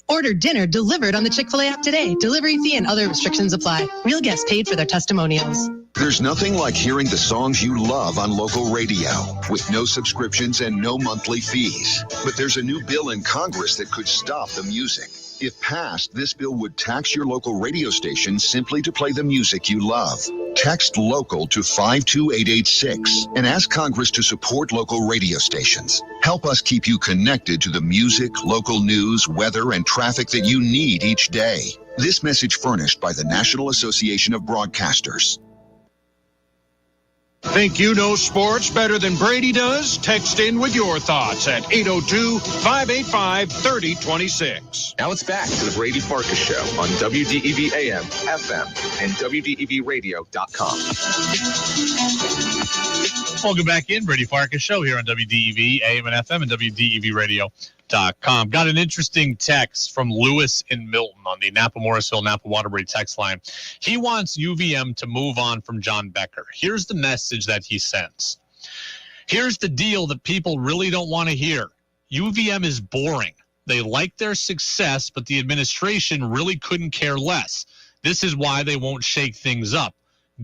Order dinner delivered on the Chick-fil-A app today. Delivery fee and other restrictions apply. Real guests paid for their testimonials. There's nothing like hearing the songs you love on local radio with no subscriptions and no monthly fees. But there's a new bill in Congress that could stop the music. If passed, this bill would tax your local radio station simply to play the music you love. Text LOCAL to 52886 and ask Congress to support local radio stations. Help us keep you connected to the music, local news, weather, and traffic that you need each day. This message furnished by the National Association of Broadcasters. Think you know sports better than Brady does? Text in with your thoughts at 802-585-3026. Now it's back to the Brady Farkas Show on WDEV AM, FM, and WDEVradio.com. Welcome back in, Brady Farkas Show here on WDEV AM and FM and WDEVradio.com. UVM.com. Got an interesting text from Lewis in Milton on the Napa-Morrisville, Napa-Waterbury text line. He wants UVM to move on from John Becker. Here's the message that he sends. Here's the deal that people really don't want to hear. UVM is boring. They like their success, but the administration really couldn't care less. This is why they won't shake things up.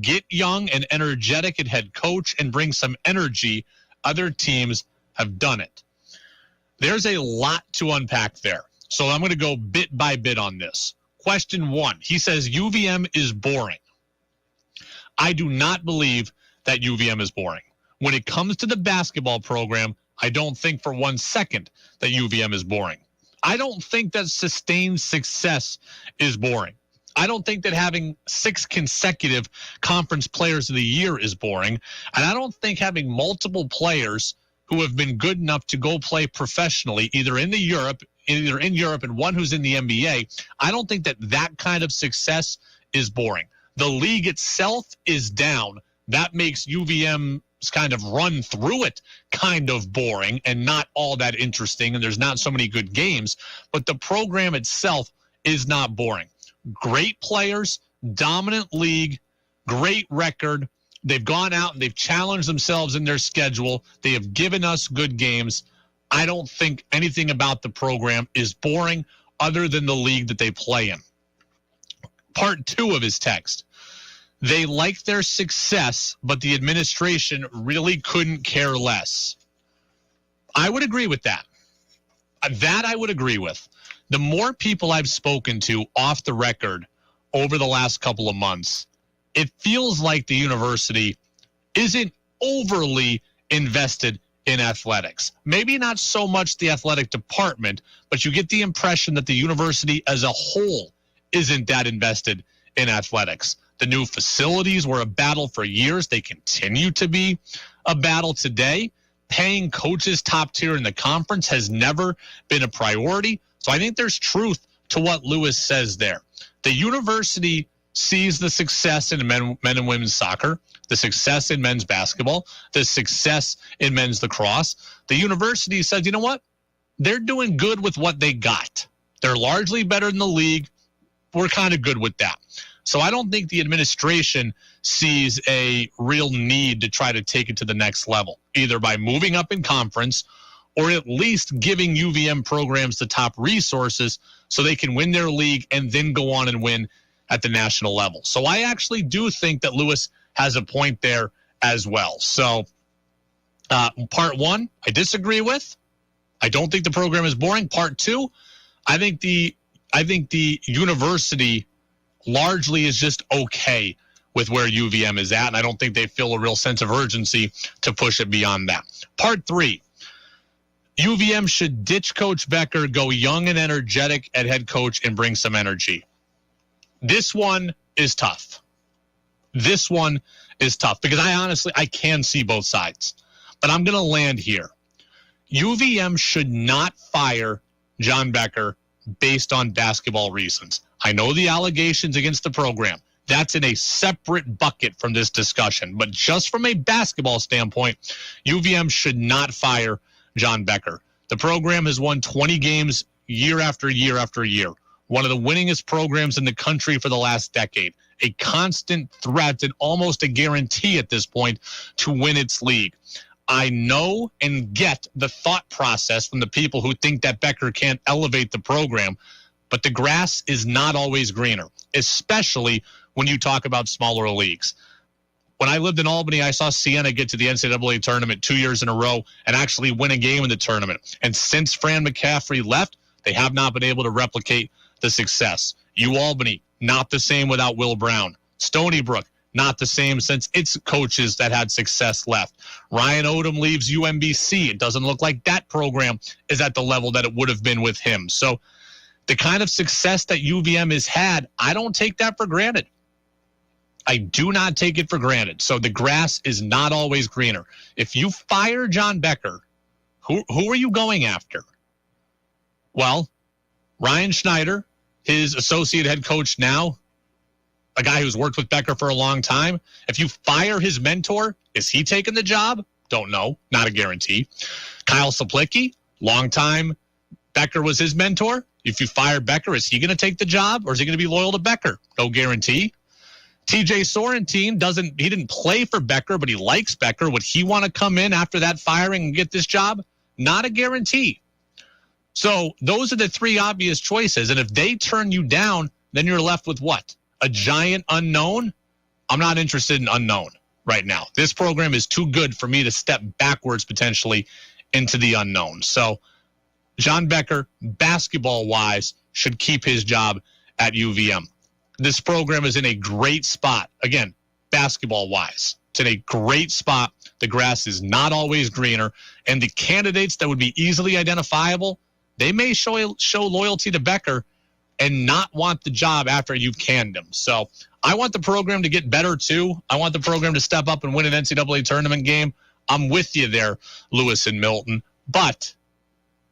Get young and energetic at head coach and bring some energy. Other teams have done it. There's a lot to unpack there. So I'm going to go bit by bit on this. Question 1, he says UVM is boring. I do not believe that UVM is boring. When it comes to the basketball program, I don't think for 1 second that UVM is boring. I don't think that sustained success is boring. I don't think that having 6 consecutive conference players of the year is boring. And I don't think having multiple players who have been good enough to go play professionally, either in Europe and one who's in the NBA, I don't think that kind of success is boring. The league itself is down. That makes UVM's kind of run through it kind of boring and not all that interesting, and there's not so many good games. But the program itself is not boring. Great players, dominant league, great record. They've gone out and they've challenged themselves in their schedule. They have given us good games. I don't think anything about the program is boring other than the league that they play in. Part 2 of his text. They like their success, but the administration really couldn't care less. I would agree with that. That I would agree with. The more people I've spoken to off the record over the last couple of months, it feels like the university isn't overly invested in athletics. Maybe not so much the athletic department, but you get the impression that the university as a whole isn't that invested in athletics. The new facilities were a battle for years. They continue to be a battle today. Paying coaches top tier in the conference has never been a priority. So I think there's truth to what Lewis says there. The university sees the success in men and women's soccer, the success in men's basketball, the success in men's lacrosse. The university says, you know what? They're doing good with what they got. They're largely better than the league. We're kind of good with that. So I don't think the administration sees a real need to try to take it to the next level, either by moving up in conference or at least giving UVM programs the top resources so they can win their league and then go on and win at the national level. So I actually do think that Lewis has a point there as well. So part 1, I disagree with. I don't think the program is boring. Part 2, I think the university largely is just okay with where UVM is at, and I don't think they feel a real sense of urgency to push it beyond that. Part 3, UVM should ditch Coach Becker, go young and energetic at head coach, and bring some energy. This one is tough. This one is tough because I can see both sides, but I'm going to land here. UVM should not fire John Becker based on basketball reasons. I know the allegations against the program. That's in a separate bucket from this discussion. But just from a basketball standpoint, UVM should not fire John Becker. The program has won 20 games year after year after year. One of the winningest programs in the country for the last decade. A constant threat and almost a guarantee at this point to win its league. I know and get the thought process from the people who think that Becker can't elevate the program, but the grass is not always greener, especially when you talk about smaller leagues. When I lived in Albany, I saw Siena get to the NCAA tournament 2 years in a row and actually win a game in the tournament. And since Fran McCaffrey left, they have not been able to replicate the success. UAlbany, not the same without Will Brown. Stony Brook, not the same since its coaches that had success left. Ryan Odom leaves UMBC. It doesn't look like that program is at the level that it would have been with him. So the kind of success that UVM has had, I don't take that for granted. I do not take it for granted. So the grass is not always greener. If you fire John Becker, who are you going after? Well, Ryan Schneider, his associate head coach now, a guy who's worked with Becker for a long time. If you fire his mentor, is he taking the job? Don't know. Not a guarantee. Kyle Saplicki, longtime Becker was his mentor. If you fire Becker, is he going to take the job, or is he going to be loyal to Becker? No guarantee. TJ Sorrentine didn't play for Becker, but he likes Becker. Would he want to come in after that firing and get this job? Not a guarantee. So those are the three obvious choices. And if they turn you down, then you're left with what? A giant unknown? I'm not interested in unknown right now. This program is too good for me to step backwards potentially into the unknown. So John Becker, basketball-wise, should keep his job at UVM. This program is in a great spot. Again, basketball-wise, it's in a great spot. The grass is not always greener, and the candidates that would be easily identifiable, they may show loyalty to Becker and not want the job after you've canned him. So I want the program to get better, too. I want the program to step up and win an NCAA tournament game. I'm with you there, Lewis and Milton, but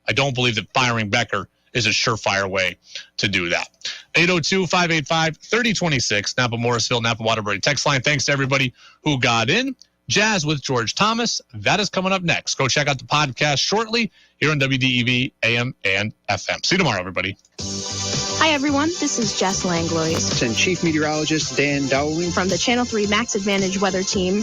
I don't believe that firing Becker is a surefire way to do that. 802-585-3026, Napa Morrisville, Napa Waterbury text line. Thanks to everybody who got in. Jazz with George Thomas. That is coming up next. Go check out the podcast shortly here on WDEV, AM, and FM. See you tomorrow, everybody. Hi, everyone. This is Jess Langlois And Chief Meteorologist Dan Dowling from the Channel 3 Max Advantage Weather Team,